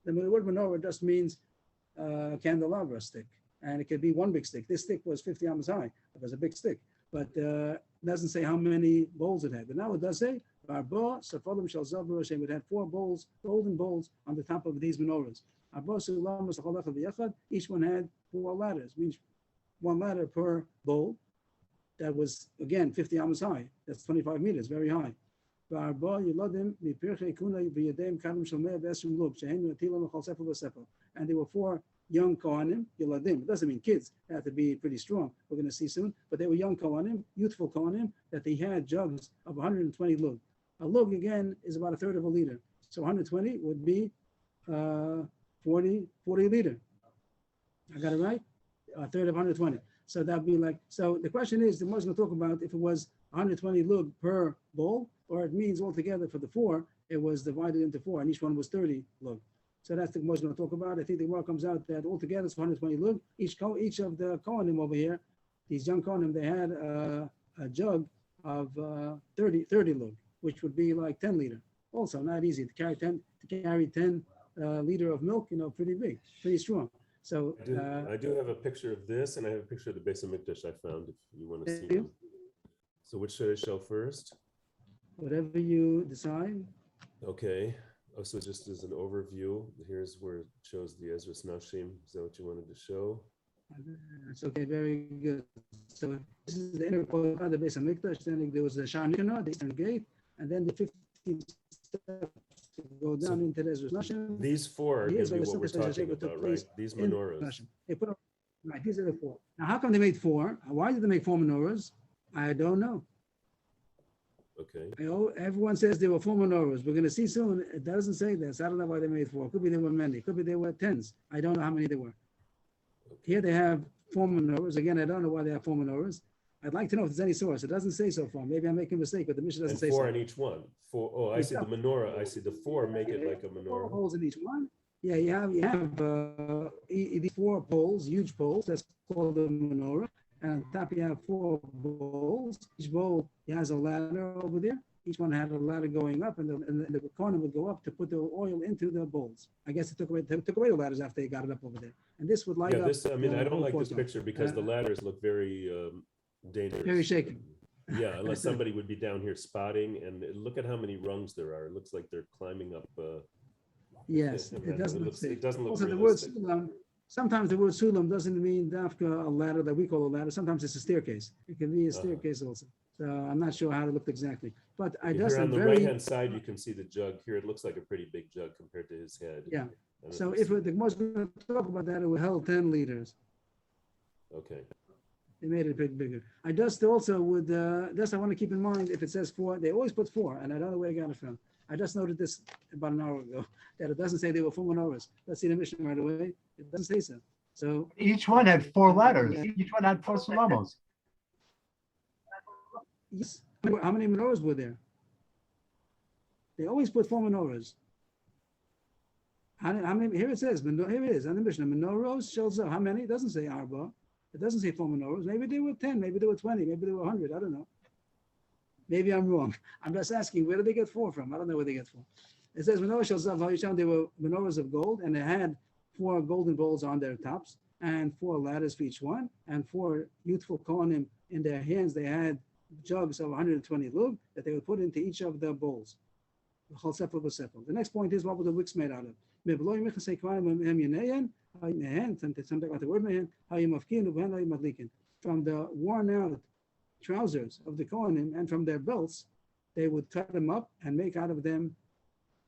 The word menorah just means candelabra stick, and it could be one big stick. This stick was 50 amos high. It was a big stick, but it doesn't say how many bowls it had. But now it does say it had 4 bowls, golden bowls, on the top of these menorahs. Each one had 4 ladders, means 1 ladder per bowl. That was, again, 50 amos high. That's 25 meters, very high. And there were 4 young Kohanim, Yeladim. It doesn't mean kids. They had to be pretty strong. We're going to see soon. But they were young Kohanim, youthful Kohanim, that they had jugs of 120 lug. A lug, again, is about 1/3 of a liter. So 120 would be 40 liter. I got it right? 1/3 of 120. So that'd be like, so the question is, the Gemara is going to talk about if it was 120 lug per bowl, or it means altogether for the 4, it was divided into 4, and each one was 30 lug. So that's the Gemara is going to talk about. I think the Gemara comes out that altogether it's 120 lug. Each of the Kohanim over here, these young Kohanim, they had a jug of 30 lug, which would be like 10 liter. Also not easy to carry 10 liter of milk, pretty big, pretty strong. So I do have a picture of this, and I have a picture of the Beis HaMikdash I found, if you want to see you. them. So which should I show first? Whatever you decide. Okay. Oh, so just as an overview, here's where it shows the Ezras Nashim. Is that what you wanted to show? It's okay, very good. So this is the inner courtyard of the Beis HaMikdash. Then there was the Shar Nikanor, the eastern gate, and then the 15 steps to go down into the Ezras Nashim. These 4 are going to be what we're talking about, right? These menorahs. They put up, right, these are the 4. Now, how come they made 4? Why did they make 4 menorahs? I don't know. Okay. Everyone says there were 4 menorahs. We're going to see soon. It doesn't say this. I don't know why they made 4. Could be there were many. Could be there were 10s. I don't know how many there were. Okay. Here they have 4 menorahs. Again, I don't know why they have 4 menorahs. I'd like to know if there's any source. It doesn't say so far. Maybe I'm making a mistake, but the Mishnah doesn't say so. 4 on each one. 4. Oh, I see the menorah. I see the 4 make it like a 4 menorah. holes in each one. Yeah, you have these 4 poles, huge poles. That's called a menorah. And on top you have 4 bowls. Each bowl has a ladder over there. Each one had a ladder going up, and the corner would go up to put the oil into the bowls. I guess they took away the ladders after they got it up over there. And this would light up. I don't like this picture because the ladders look very dangerous. Very shaky. Yeah, unless somebody would be down here spotting, and look at how many rungs there are. It looks like they're climbing up. Yes, it doesn't look safe. It doesn't look also, realistic. the word Sometimes the word sulam doesn't mean dafka a ladder that we call a ladder. Sometimes it's a staircase. It can be a staircase also. So I'm not sure how it looked exactly. But I If just you're on the very right-hand side, you can see the jug. Here, it looks like a pretty big jug compared to his head. Yeah. And so was- if the Gemara is going to talk about that, it would held 10 liters. Okay, They made it a bit bigger. I just also would, just I want to keep in mind if it says 4, they always put 4, and I don't know where I got it from. I just noted this about an hour ago, that it doesn't say they were 4 menorahs. Let's see the mission right away. It doesn't say so. So, Each one had 4 ladders. Each one had 4 sulamos. yes, how many menorahs were there? They always put 4 menorahs. How many, here it says, here it is, on the Mishnah, menorahs, shows up. How many? It doesn't say arba. It doesn't say 4 menorahs. Maybe there were 10, maybe there were 20, maybe there were 100. I don't know. Maybe I'm wrong. I'm just asking, where did they get 4 from? I don't know where they get 4. It says, menorah shows up, they were menorahs of gold, and they had 4 golden bowls on their tops, and 4 ladders for each one, and 4 youthful kohanim in their hands. They had jugs of 120 lug that they would put into each of the bowls. The next point is, what were the wicks made out of? Something about the word mehen, from the worn out trousers of the Kohanim and from their belts, they would cut them up and make out of them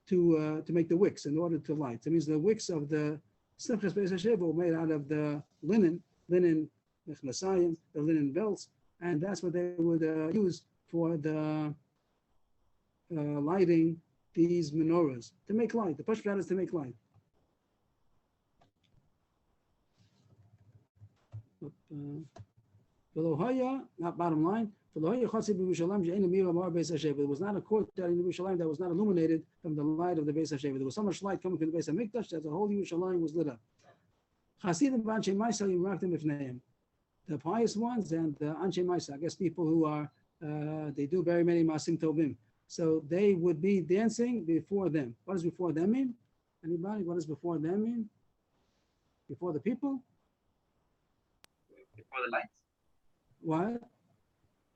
to make the wicks in order to light. That means the wicks of the Simchas Beis HaSheva were made out of the linen mechnasayim, the linen belts, and that's what they would use for the lighting these menorahs, to make light. The push is to make light. Not bottom line. It was not a courtyard in Yerushalayim that was not illuminated from the light of the Beis HaSheva. There was so much light coming from the Beis HaMikdash that the whole Yerushalayim was lit up. The pious ones and the Anshe Maisa, I guess people who are, they do very many Masim Tovim. So they would be dancing before them. What does before them mean? Anybody? What does before them mean? Before the people? Before the lights. What?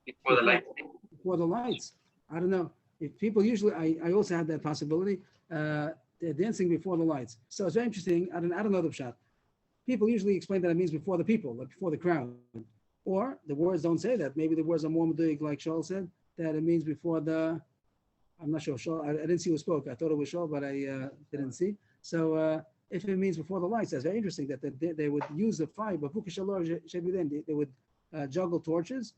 Before the lights. Before the lights. I don't know. If people usually, I also had that possibility. They're dancing before the lights. So it's very interesting. I don't know the pshat. People usually explain that it means before the people, like before the crowd. Or the words don't say that. Maybe the words are more meduik, like Shaul said, that it means before the, I'm not sure. Shaul, I didn't see who spoke. I thought it was Shaul, but I didn't see. So if it means before the lights, that's very interesting that they would use the fire, but they would juggle torches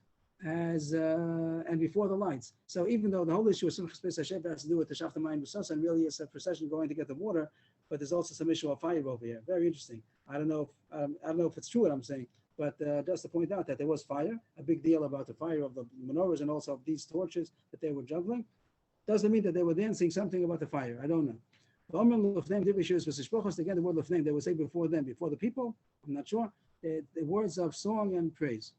as and before the lights. So even though the whole issue of Simchas Beis HaSheva has to do with the Shaftamayim B'Sasa, and really it's a procession going to get the water, but there's also some issue of fire over here. Very interesting. I don't know if it's true what I'm saying, but just to point out that there was fire, a big deal about the fire of the menorahs and also of these torches that they were juggling. Doesn't mean that they were dancing something about the fire. I don't know. Again, the word lefneim, they would say before them, before the people. I'm not sure. The words of song and praise.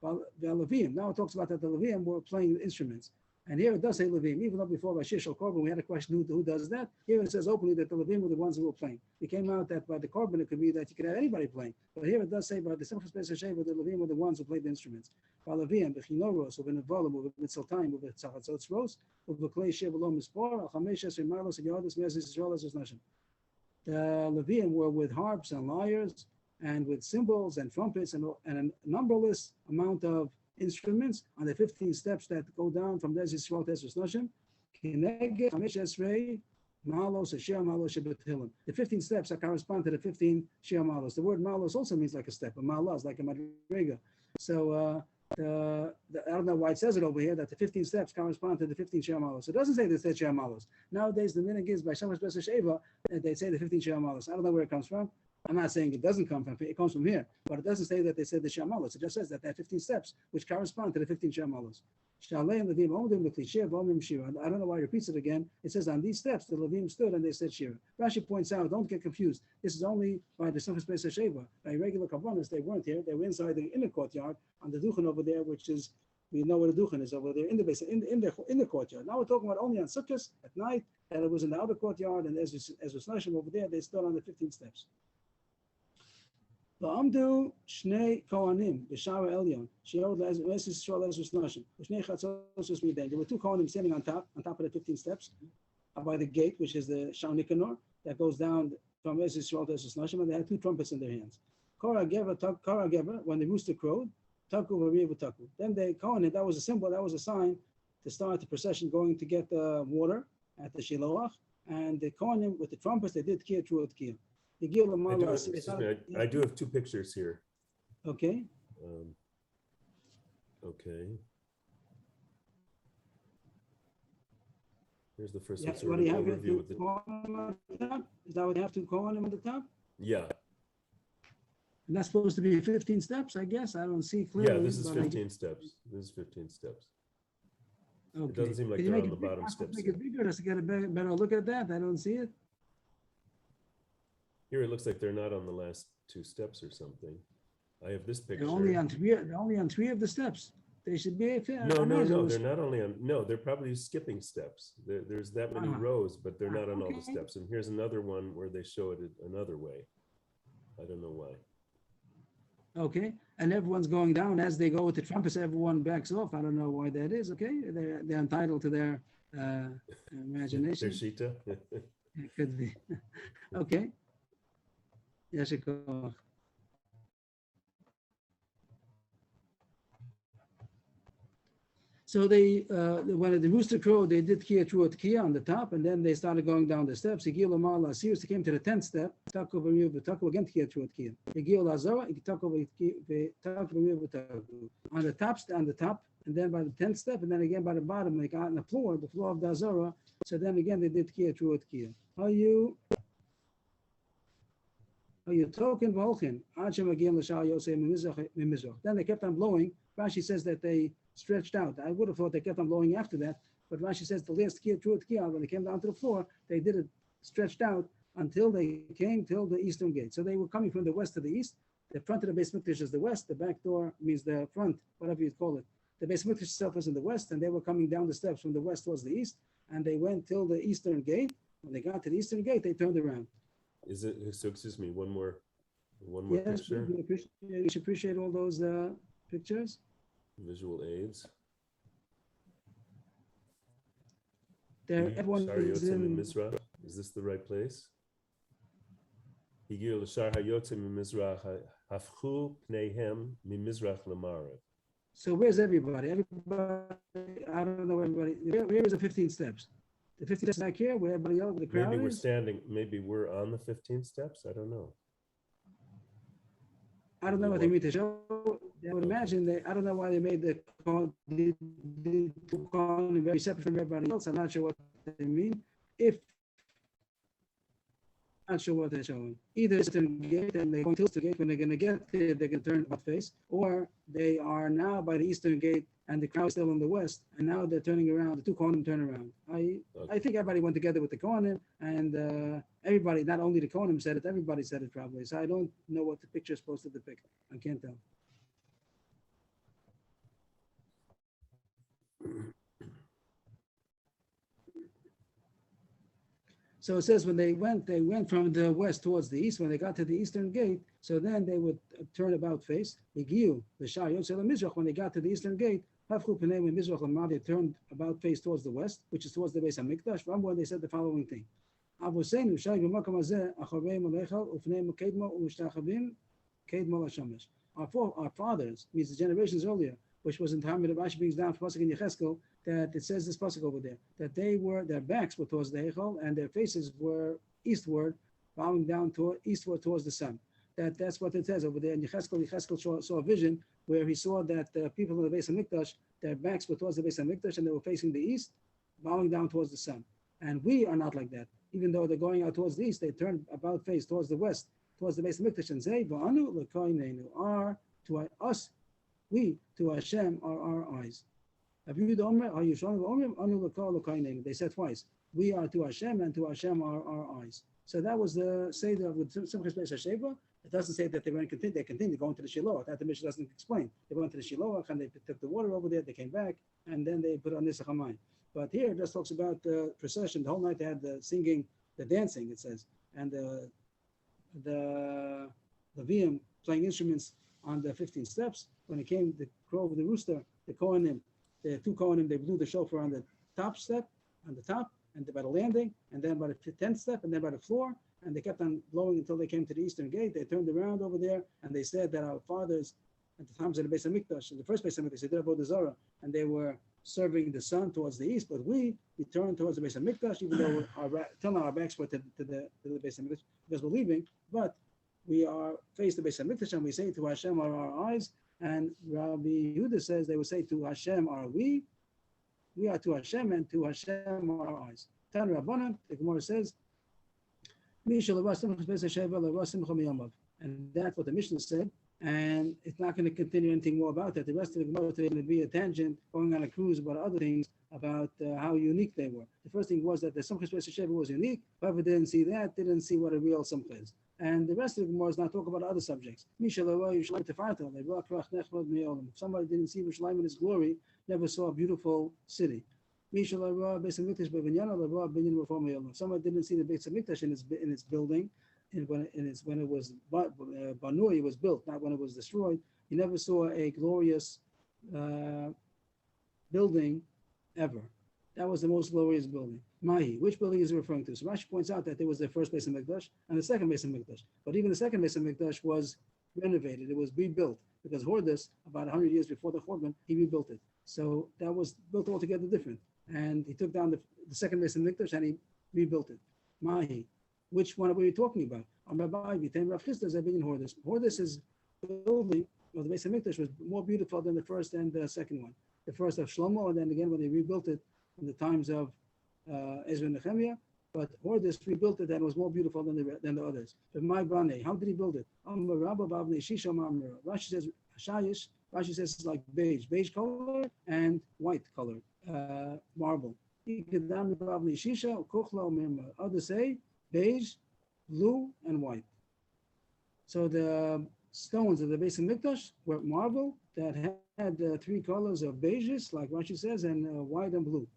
Well, the Levim, now it talks about that the Levim were playing instruments. And here it does say Levim, even though before by Shishal Korban we had a question who does that. Here it says openly that the Levim were the ones who were playing. It came out that by the Korban it could be that you could have anybody playing. But here it does say by the Simchas Beis HaSheva the Levim were the ones who played the instruments. By Levim, Bechinoros, with Nevolim, with Mitzaltayim, with Tzachatzotz Ros, with Beklei Shevalom Mispor, Al Chamesh Esrei Malos, and Yodas Mezis Israel as Nashim. The Levim were with harps and lyres and with cymbals and trumpets and a numberless amount of instruments on the 15 steps that go down from Des Yisrael to Ezras Nashim. The 15 steps that correspond to the 15 Shir Malos. The word Malos also means like a step. A Malah is like a Madriga. So I don't know why it says it over here that the 15 steps correspond to the 15 Shir Malos. It doesn't say the 10 Shir Malos. Nowadays, the minhag is by Shamash Beis HaSheva that they say the 15 Shir Malos. I don't know where it comes from. I'm not saying it doesn't come from, it comes from here, but it doesn't say that they said the Shir Malos. It just says that there are 15 steps which correspond to the 15 Shir Malos. I don't know why he repeats it again. It says on these steps the Levim stood and they said Shira. Rashi points out, don't get confused. This is only by the Simchas Beis HaSheva. By regular Kabbanis, they weren't here. They were inside the inner courtyard on the Duchen over there, which is, we know where the Duchen is over there in the base, in the courtyard. Now we're talking about only on Sukkot at night, and it was in the outer courtyard, and as was Nashim over there, they stood on the 15 steps. V'amdu shnei kohanim b'shara elyon she'od le'ezras Yisrael le'ezras Nashim v'shnei chatzos midain. There were 2 kohanim standing on top of the 15 steps by the gate, which is the Sha'ar Nikanor that goes down from Eretz Yisrael to Eretz Nashim, and they had two trumpets in their hands. Kara Geva, when the rooster crowed, Taku Variva Taku. Then they Kohen, that was a symbol, that was a sign to start the procession going to get the water at the Shiloach. And the Kohanim with the trumpets, they did Kiyah Truot Kiyah. They give them I do have two pictures here. Okay. Okay. Here's the first Yeah, one, sort what of do you have here? overview with the, On the top? Is that what you have to Kohanim on the top? yeah, And that's supposed to be 15 steps, I guess. I don't see clearly. yeah, this is but I- 15 steps. This is 15 steps. Okay. It doesn't seem like Can you they're make on it the big- bottom I could steps Make here. it bigger just to get a better look at that. I don't see it. Here it looks like they're not on the last two steps or something. I have this picture. They're only on three of the steps. They should be. No, they're not only on, no, they're probably skipping steps. There's that many Uh-huh. rows, but they're not on all the Okay. steps. And here's another one where they show it another way. I don't know why. Okay, and everyone's going down as they go with the trumpets. Everyone backs off. I don't know why that is. Okay, they're entitled to their imagination. There's Shita. It could be. Okay. Yashikov. So they, when the rooster crowed, they did Kiyah Truot Kiyah on the top, and then they started going down the steps. Higil Amal Asir, they came to the 10th step. Taku V'Mir V'Taku, again Kiyah Truot Kiyah. Higil Azara, Taku V'Mir V'Taku. On the top, and then by the 10th step, and then again by the bottom, like on the floor of the Azara. So then again they did Kiyah Truot Kiyah. Are you token Volchin? Then they kept on blowing. Rashi says that they stretched out. I would have thought they kept on blowing after that, but Rashi says the last Kiyah Truot Kiyah, when they came down to the floor, they did it stretched out until they came till the eastern gate. So they were coming from the west to the east. The front of the Beis Mikdash is the west. The back door means the front, whatever you call it. The Beis Mikdash itself is in the west, and they were coming down the steps from the west towards the east, and they went till the eastern gate. When they got to the eastern gate, they turned around. Is it, so excuse me, one more Yes, picture, we should appreciate all those pictures. visual aids. Everyone Shar is Yotzim in. Mizrach. Is this the right place? Higil Shar Hayotzim Mizrach Hafchu Pneihem Mimizrach Lamarav. So where's everybody? Everybody, I don't know everybody. Where is the 15 steps? The 15 steps back here, where everybody else, the crowd Maybe we're is? standing, maybe we're on the 15 steps. I don't know. I don't know what they mean to show. I would imagine I don't know why they made the Kohen very separate from everybody else. I'm not sure what they mean. Not sure what they're showing. Either it's in gate and they're going to the gate. When they're going to get there, they're going to turn about face, or they are now by the eastern gate and the crowd is still in the west, and now they're turning around. The two Kohanim turn around. I think everybody went together with the Kohanim, and everybody, not only the Kohanim said it, everybody said it probably. So I don't know what the picture is supposed to depict. I can't tell. So it says when they went from the west towards the east. When they got to the eastern gate, so then they would turn about face. When they got to the eastern gate, they turned about face towards the west, which is towards the Beis Hamikdash. From when they said the following thing: Our fathers, means the generations earlier, which was in time of Rashi brings down Pasuk in Yecheskel, that it says this pasuk over there, that their backs were towards the Heichal and their faces were eastward, bowing down eastward towards the sun. That's what it says over there. And Yecheskel saw a vision where he saw that the people in the Beis Hamikdash, their backs were towards the Beis Hamikdash and they were facing the east, bowing down towards the sun. And we are not like that. Even though they're going out towards the east, they turn about face towards the west, towards the Beis Hamikdash, and say, "Va'anu l'koinenu," are to us, we to Hashem are our eyes. They said twice, we are to Hashem and to Hashem are our eyes. So that was the Seder with Simchas Beis HaSheva. It doesn't say that they went continue. They continued going to the Shiloh. That the Mishnah doesn't explain. They went to the Shiloh and they took the water over there. They came back and then they put on Nisach HaMayim. But here it just talks about the procession. The whole night they had the singing, the dancing. It says, and the Levium playing instruments on the 15 steps. When it came the crow of the rooster, the Kohanim, the two Kohanim, they blew the shofar on the top step, on the top, and by the landing, and then by the 10th step, and then by the floor, and they kept on blowing until they came to the eastern gate. They turned around over there, and they said that our fathers, at the times of the Beis Hamikdash, in the first Beis Hamikdash, they did Avodah Zarah, and they were serving the sun towards the east, but we turned towards the Beis Hamikdash, even though till now our backs were to the Beis Hamikdash because we're leaving, but we are faced the Beis Hamikdash, and we say to Hashem are our eyes, and Rabbi Yehuda says they would say to Hashem are we are to Hashem, and to Hashem are our eyes. Tan Rabbanan, the Gemara says, and that's what the Mishnah said, and it's not going to continue anything more about that. The rest of the Gemara today is going to be a tangent, going on a cruise about other things, about how unique they were. The first thing was that the Simchas Beis Sheva was unique. Whoever didn't see that didn't see what a real Simcha is. And the rest of the Gemara is not talking about other subjects. If somebody didn't see Yerushalayim in its glory, never saw a beautiful city. If somebody didn't see the Beis Hamikdash in its building, when it was Banui, it was built, not when it was destroyed. You never saw a glorious building ever. That was the most glorious building. Mahi, which building is it referring to? So Rashi points out that there was the first Beis Hamikdash and the second Beis Hamikdash. But even the second Beis Hamikdash was renovated. It was rebuilt because Hordas, about 100 years before the Churban, he rebuilt it. So that was built altogether different. And he took down the second Beis Hamikdash and he rebuilt it. Mahi. Which one are we talking about? Hordas is building, well, the Beis Hamikdash was more beautiful than the first and the second one. The first of Shlomo, and then again when they rebuilt it in the times of Ezra and Nehemiah. But Hordas rebuilt it and was more beautiful than the others. But my Bane, how did he build it? Rashi says Hashayish. Rashi says it's like beige color and white color, marble. Others say beige, blue, and white. So the stones of the Beis Hamikdash were marble that had three colors of beiges, like Rashi says, and white and blue.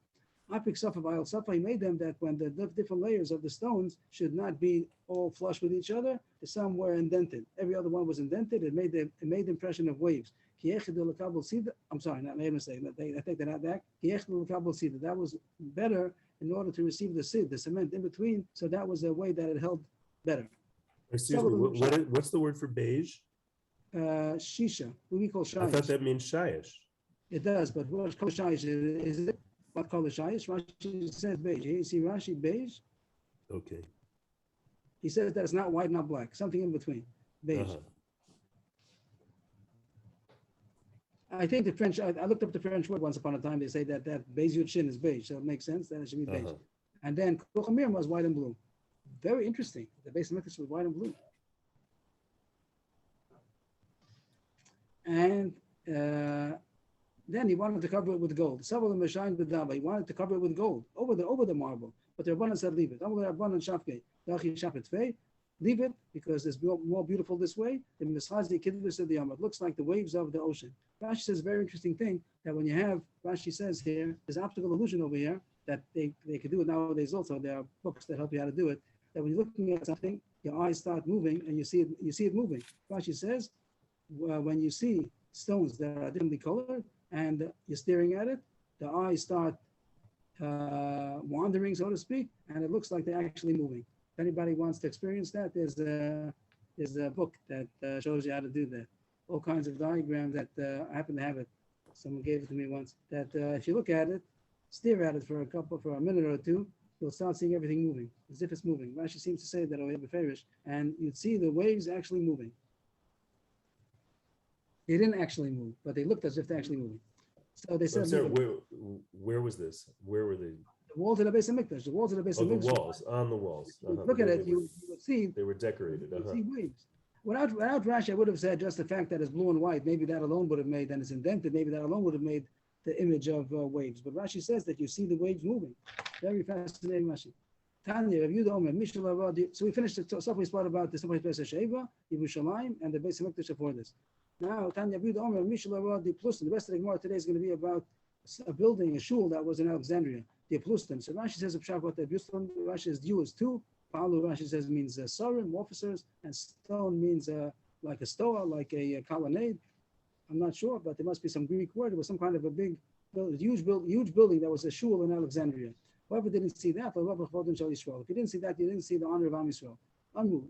Apik Safa Vayal Safa, he made them that when the different layers of the stones should not be all flush with each other, some were indented. Every other one was indented. It made the impression of waves. I'm sorry, not made a mistake. I take that back. That was better in order to receive the sid, the cement in between. So that was a way that it held better. Excuse me, what's the word for beige? Shisha, what we call shayish. I thought that means shayish. It does, but what's called shayish is it? What color shayish? Rashi says beige. You see Rashi beige? Okay. He says that it's not white, not black, something in between. Beige. I think the French, I looked up the French word once upon a time. They say that beige chin is beige, so it makes sense that it should be beige. And then Kochamir was white and blue. Very interesting. The Beis Hamikdash was white and blue. And then he wanted to cover it with gold. He wanted to cover it with gold over the marble. But the Rabbanan said, leave it. Leave it because it's more beautiful this way. It looks like the waves of the ocean. Rashi says a very interesting thing that when you have, Rashi says here, there's optical illusion over here that they can do it nowadays also. There are books that help you how to do it. That when you're looking at something, your eyes start moving and you see it moving. Rashi says, when you see stones that are differently colored and you're staring at it, the eyes start wandering, so to speak, and it looks like they're actually moving. If anybody wants to experience that, there's a book that shows you how to do that. All kinds of diagrams that I happen to have it. Someone gave it to me once. That if you look at it, stare at it for a minute or two, you'll start seeing everything moving, as if it's moving. Rashi seems to say that over Beferish, and you'd see the waves actually moving. They didn't actually move, but they looked as if they're actually moving. So they said, where was this? Where were they? The walls of the Beis Hamikdash. The walls of the Beis Hamikdash. The walls, on the walls. Look at it, you would see. They were decorated. You would see waves. Without Rashi, I would have said just the fact that it's blue and white. Maybe that alone would have made, and it's indented. Maybe that alone would have made the image of waves. But Rashi says that you see the waves moving. Very fascinating, Rashi. Tanya, so we finished the stuff we spoke about the Simchas Beis Sheva, Yerushalayim, and the Beis Hamikdash before this. Now, Tanya, the rest of the Gemara today is going to be about a building, a shul that was in Alexandria, the Plustan. So Rashi says about the Plustan. Rashi's view is two. Paulu, Rashi says, means sarim, officers, and stone means like a stoa, like a colonnade. I'm not sure, but there must be some Greek word. It was some kind of a big, huge building that was a shul in Alexandria. Whoever didn't see that, if you didn't see that, you didn't see the honor of Am Yisrael.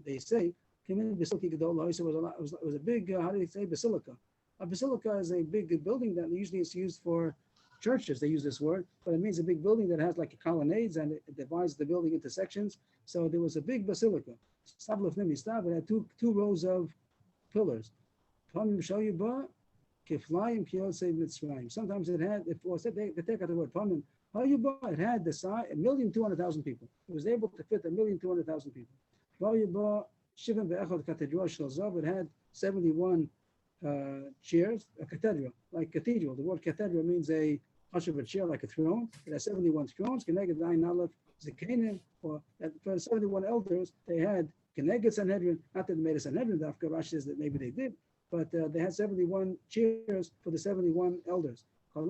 They say, came in Basilica Gedola. It was a big, how do they say, basilica? A basilica is a big building that usually is used for churches. They use this word, but it means a big building that has like colonnades and it divides the building into sections. So there was a big basilica. It had two rows of pillars. Sometimes it had, they take out the word Pamim. It had the size 1,200,000 people. It was able to fit 1,200,000 people. It had 71 chairs, a cathedral, like cathedral. The word cathedral means a chair, like a throne. It has 71 thrones. Keneged Nine Aleph Zekanim, or for 71 elders, they had Keneged Sanhedrin. Not that they made a Sanhedrin. Dafka Rashi says that maybe they did, but they had 71 chairs for the 71 elders. Or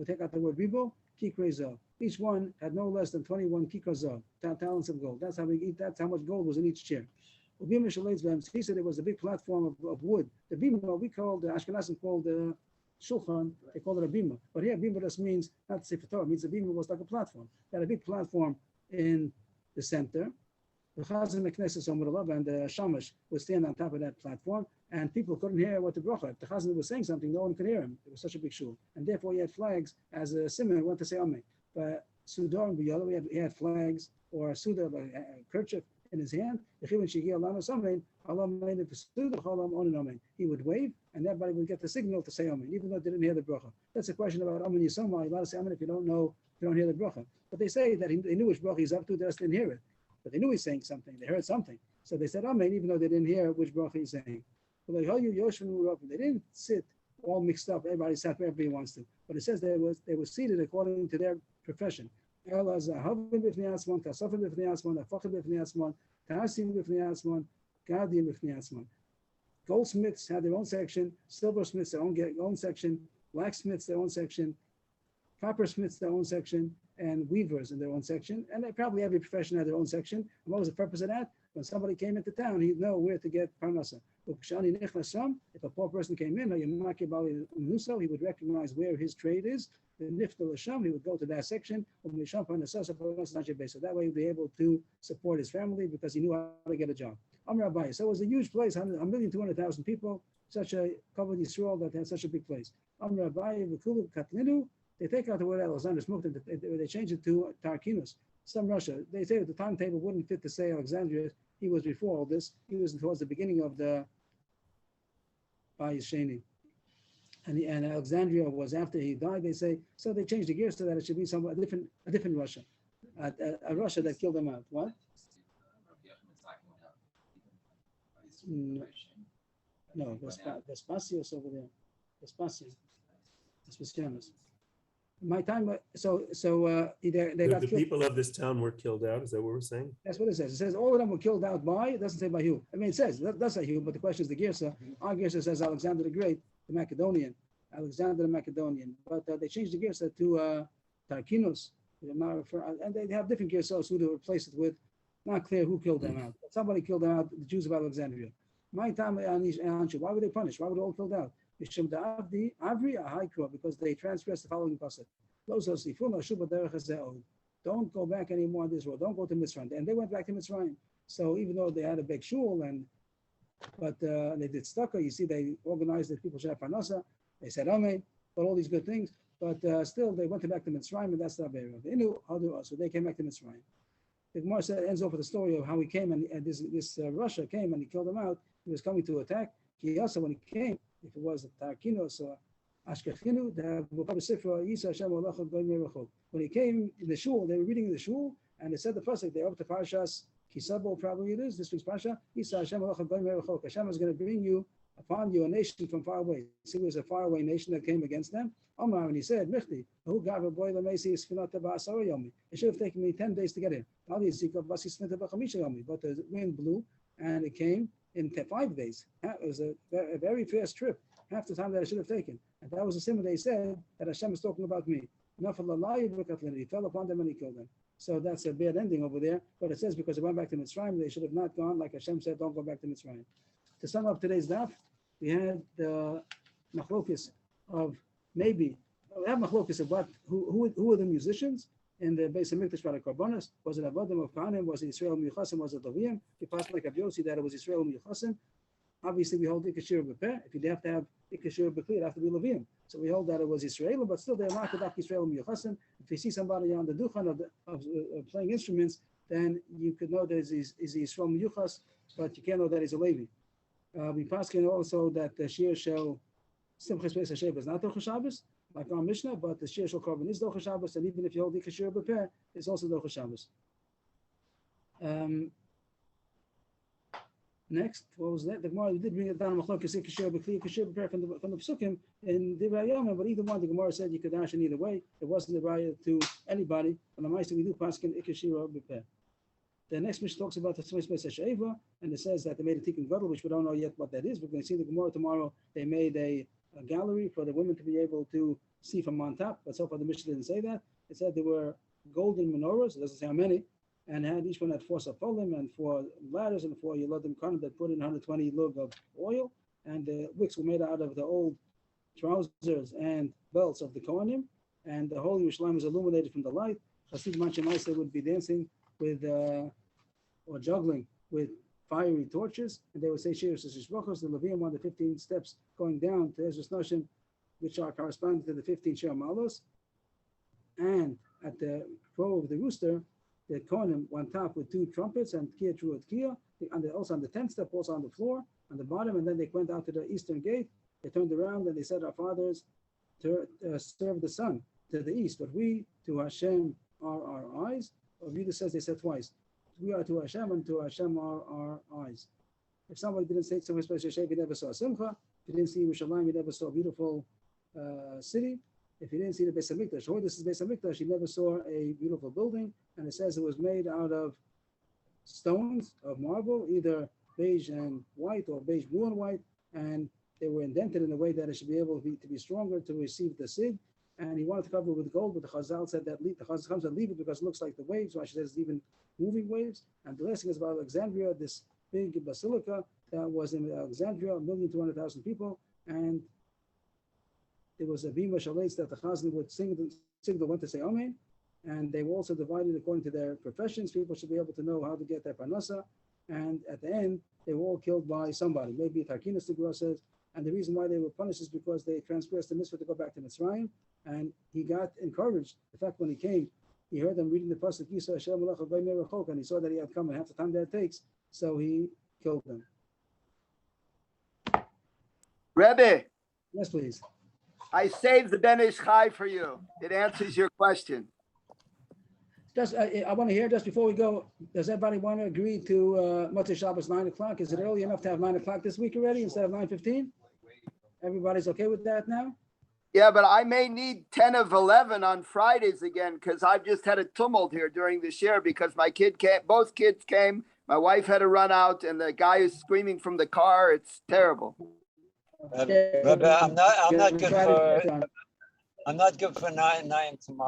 take out the word ribo, kikrezah. Each one had no less than 21 kikrazah, talents of gold. That's how we eat. That's how much gold was in each chair. He said it was a big platform of wood. The bima, we call the Ashkenazim called the shulchan. They call it a bima. But here, bima just means not to say for Torah. It means the bima was like a platform. They had a big platform in the center. The Chazan Knesset and the Shamash would stand on top of that platform, and people couldn't hear what the bracha. If the Chazan was saying something, no one could hear him. It was such a big shul, and therefore he had flags as a simon went to say Amen. But Sudar and Biyala, he had flags or a Sudar, a kerchief in his hand. He would wave, and everybody would get the signal to say Amen, even though they didn't hear the bracha. That's a question about Amen Yisoma. You're allowed to say Amen if you don't know, if you don't hear the bracha. But they say that they knew which bracha he's up to, they just didn't hear it. But they knew he's saying something. They heard something. So they said Amen, even though they didn't hear which bracha he's saying. They didn't sit all mixed up. Everybody sat wherever he wants to. But it says they were seated according to their profession. Goldsmiths had their own section, silversmiths their own section, blacksmiths their own section, coppersmiths their own section, and weavers in their own section. And they probably every profession had their own section. And what was the purpose of that? When somebody came into town, he'd know where to get parnasa. If a poor person came in, he would recognize where his trade is. The niftal Hashem, he would go to that section. So that way he'd be able to support his family because he knew how to get a job. So it was a huge place, 1,200,000 people, such a covered Yisrael that had such a big place. They take out the word Alexander smoked it, they change it to Tarkinus. Some Russia, they say that the timetable wouldn't fit to say Alexandria. He was before all this. He was towards the beginning of the Bayis Sheni. And Alexandria was after he died, they say. So they changed the gears so that it should be somewhat a different Russia. A Russia that killed them out. What? No, Vespasius over there. Vespasianus. My time, they got the killed. people of this town were killed out. Is that what we're saying? That's what it says. It says all of them were killed out by. It doesn't say by who. I mean, it says that's say who, but the question is the Girsa. Our Girsa says Alexander the Great, the Macedonian, Alexander the Macedonian. But they changed the Girsa to Tarquinos, and they have different Girsos who to replace it with. Not clear who killed them out. Somebody killed them out. The Jews of Alexandria. My time, why were they punished? Why were they all killed out? Because they transgressed the following pasuk. Don't go back anymore on this road. Don't go to Mitzrayim. And they went back to Mitzrayim. So even though they had a big shul but they did stucco, you see, they organized that people should have parnasa. They said amen, but all these good things. But still, they went back to Mitzrayim, and that's the Avera. They knew how to do it, so they came back to Mitzrayim. The Gemara ends off with the story of how he came, and this Russia came and he killed them out. He was coming to attack. He also, when he came, if it was Tarkinos or Ashkechinu, when he came in the shul, they were reading in the shul, and they said the pasuk, they opened the Parashas Kisabo, probably it is, this week's Parasha, Hashem is going to bring you upon you a nation from far away. See, it was a faraway nation that came against them. Omar, and he said, Michti, it should have taken me 10 days to get here. But the wind blew, and it came in 5 days. It was a very fast trip, half the time that I should have taken. And that was the symbol they said that Hashem is talking about me. He fell upon them and he killed them. So that's a bad ending over there. But it says because they went back to Mitzrayim, they should have not gone, like Hashem said, don't go back to Mitzrayim. To sum up today's daf, we had the machlokes of maybe, we have machlokes of who are the musicians, in the Beis Hamikdash for the Karbonos? Was it Avodim of Kahanim? Was it Israel Miyuchasim? Was it Leviim? We passed like Abyosi that it was Israel Miyuchasim. Obviously, we hold Ikashir B'Peh. If you have to have Ikashir B'Kli, it have to be Leviim. So we hold that it was Israel, but still they're not Kedak Israel Miyuchasim. If you see somebody on the Duchan of playing instruments, then you could know that is Israel Miyuchas, but you can't know that he's a Levi. We pass also that the Shir Shel Simchas Beis Hashem is not Docha Shabbos, like our Mishnah, but the Shir Shel Korban is Docha Shabbos, and even if you hold Ikashir B'Peh, it's also Docha Shabbos. Next, what was that? The Gemara did bring it down Machlokes Ikashir B'Kli, Ikashir B'Peh from the Psukim in Divrei Yomim, but either one, the Gemara said you could dash in either way. It wasn't the raya to anybody, and the Meister we do paskin Ikashir B'Peh. The next Mishnah talks about the Tzmais Beis Hasheva, and it says that they made a Tikkun Gadol, which we don't know yet what that is. We're going to see the Gemara tomorrow. They made a gallery for the women to be able to see from on top, but so far the Mishnah didn't say that. It said there were golden menorahs, it doesn't say how many, and each one had 4 sapolim and 4 ladders and 4 Yelodim Kohanim that put in 120 lug of oil, and the wicks were made out of the old trousers and belts of the Kohanim, and the whole Yerushalayim was illuminated from the light. Hasid Manche Maaseh would be dancing with or juggling with fiery torches, and they would say Shir Shishbachos, the Levium on the 15 steps going down to Ezras Noshim, which are corresponding to the 15 Shir Malos. And at the crow of the rooster, the Kohanim went top with 2 trumpets and Kia Truat Kia, and also on the 10th step, also on the floor, on the bottom, and then they went out to the eastern gate. They turned around and they said, our fathers serve the sun to the east, but we to Hashem are our eyes. Or Yudah says they said twice. We are to Hashem, and to Hashem are our eyes. If somebody didn't say Tzemach Beis Hashem, he never saw Simcha. If he didn't see Yerushalayim, he never saw a beautiful city. If he didn't see the Beis Hamikdash, or this is Beis Hamikdash, he never saw a beautiful building. And it says it was made out of stones of marble, either beige and white or beige, blue and white, and they were indented in a way that it should be able to be stronger to receive the sig. And he wanted to cover it with gold, but the Chazal said that the Chazal said leave it because it looks like the waves. So I should say it's even moving waves. And the last thing is about Alexandria, this big basilica that was in Alexandria, 1,200,000 people, and there was a bima shalates that the Chazan would sing the one to say Amen, and they were also divided according to their professions. People should be able to know how to get their parnasa, and at the end they were all killed by somebody, maybe Tarkinas the Gemara says. And the reason why they were punished is because they transgressed the mitzvah to go back to Mitzrayim, and he got encouraged. In fact, when he came, he heard them reading the pasuk Yisa Hashem Malach Avay Merachok, and he saw that he had come and half the time that it takes, so he killed them. Rebbe, Yes, please. I saved the Ben Ish Chai for you. It answers your question. Just, I want to hear just before we go. Does everybody want to agree to Motzei Shabbos 9 o'clock? Is it early enough to have 9 o'clock this week already instead of 9:15? Everybody's okay with that now? Yeah, but I may need 10 of 11 on Fridays again because I've just had a tumult here during this year because my kid came, both kids came. My wife had to run out, and the guy is screaming from the car. It's terrible. Okay. Rebbe, I'm not We good try to- for 9 tomorrow.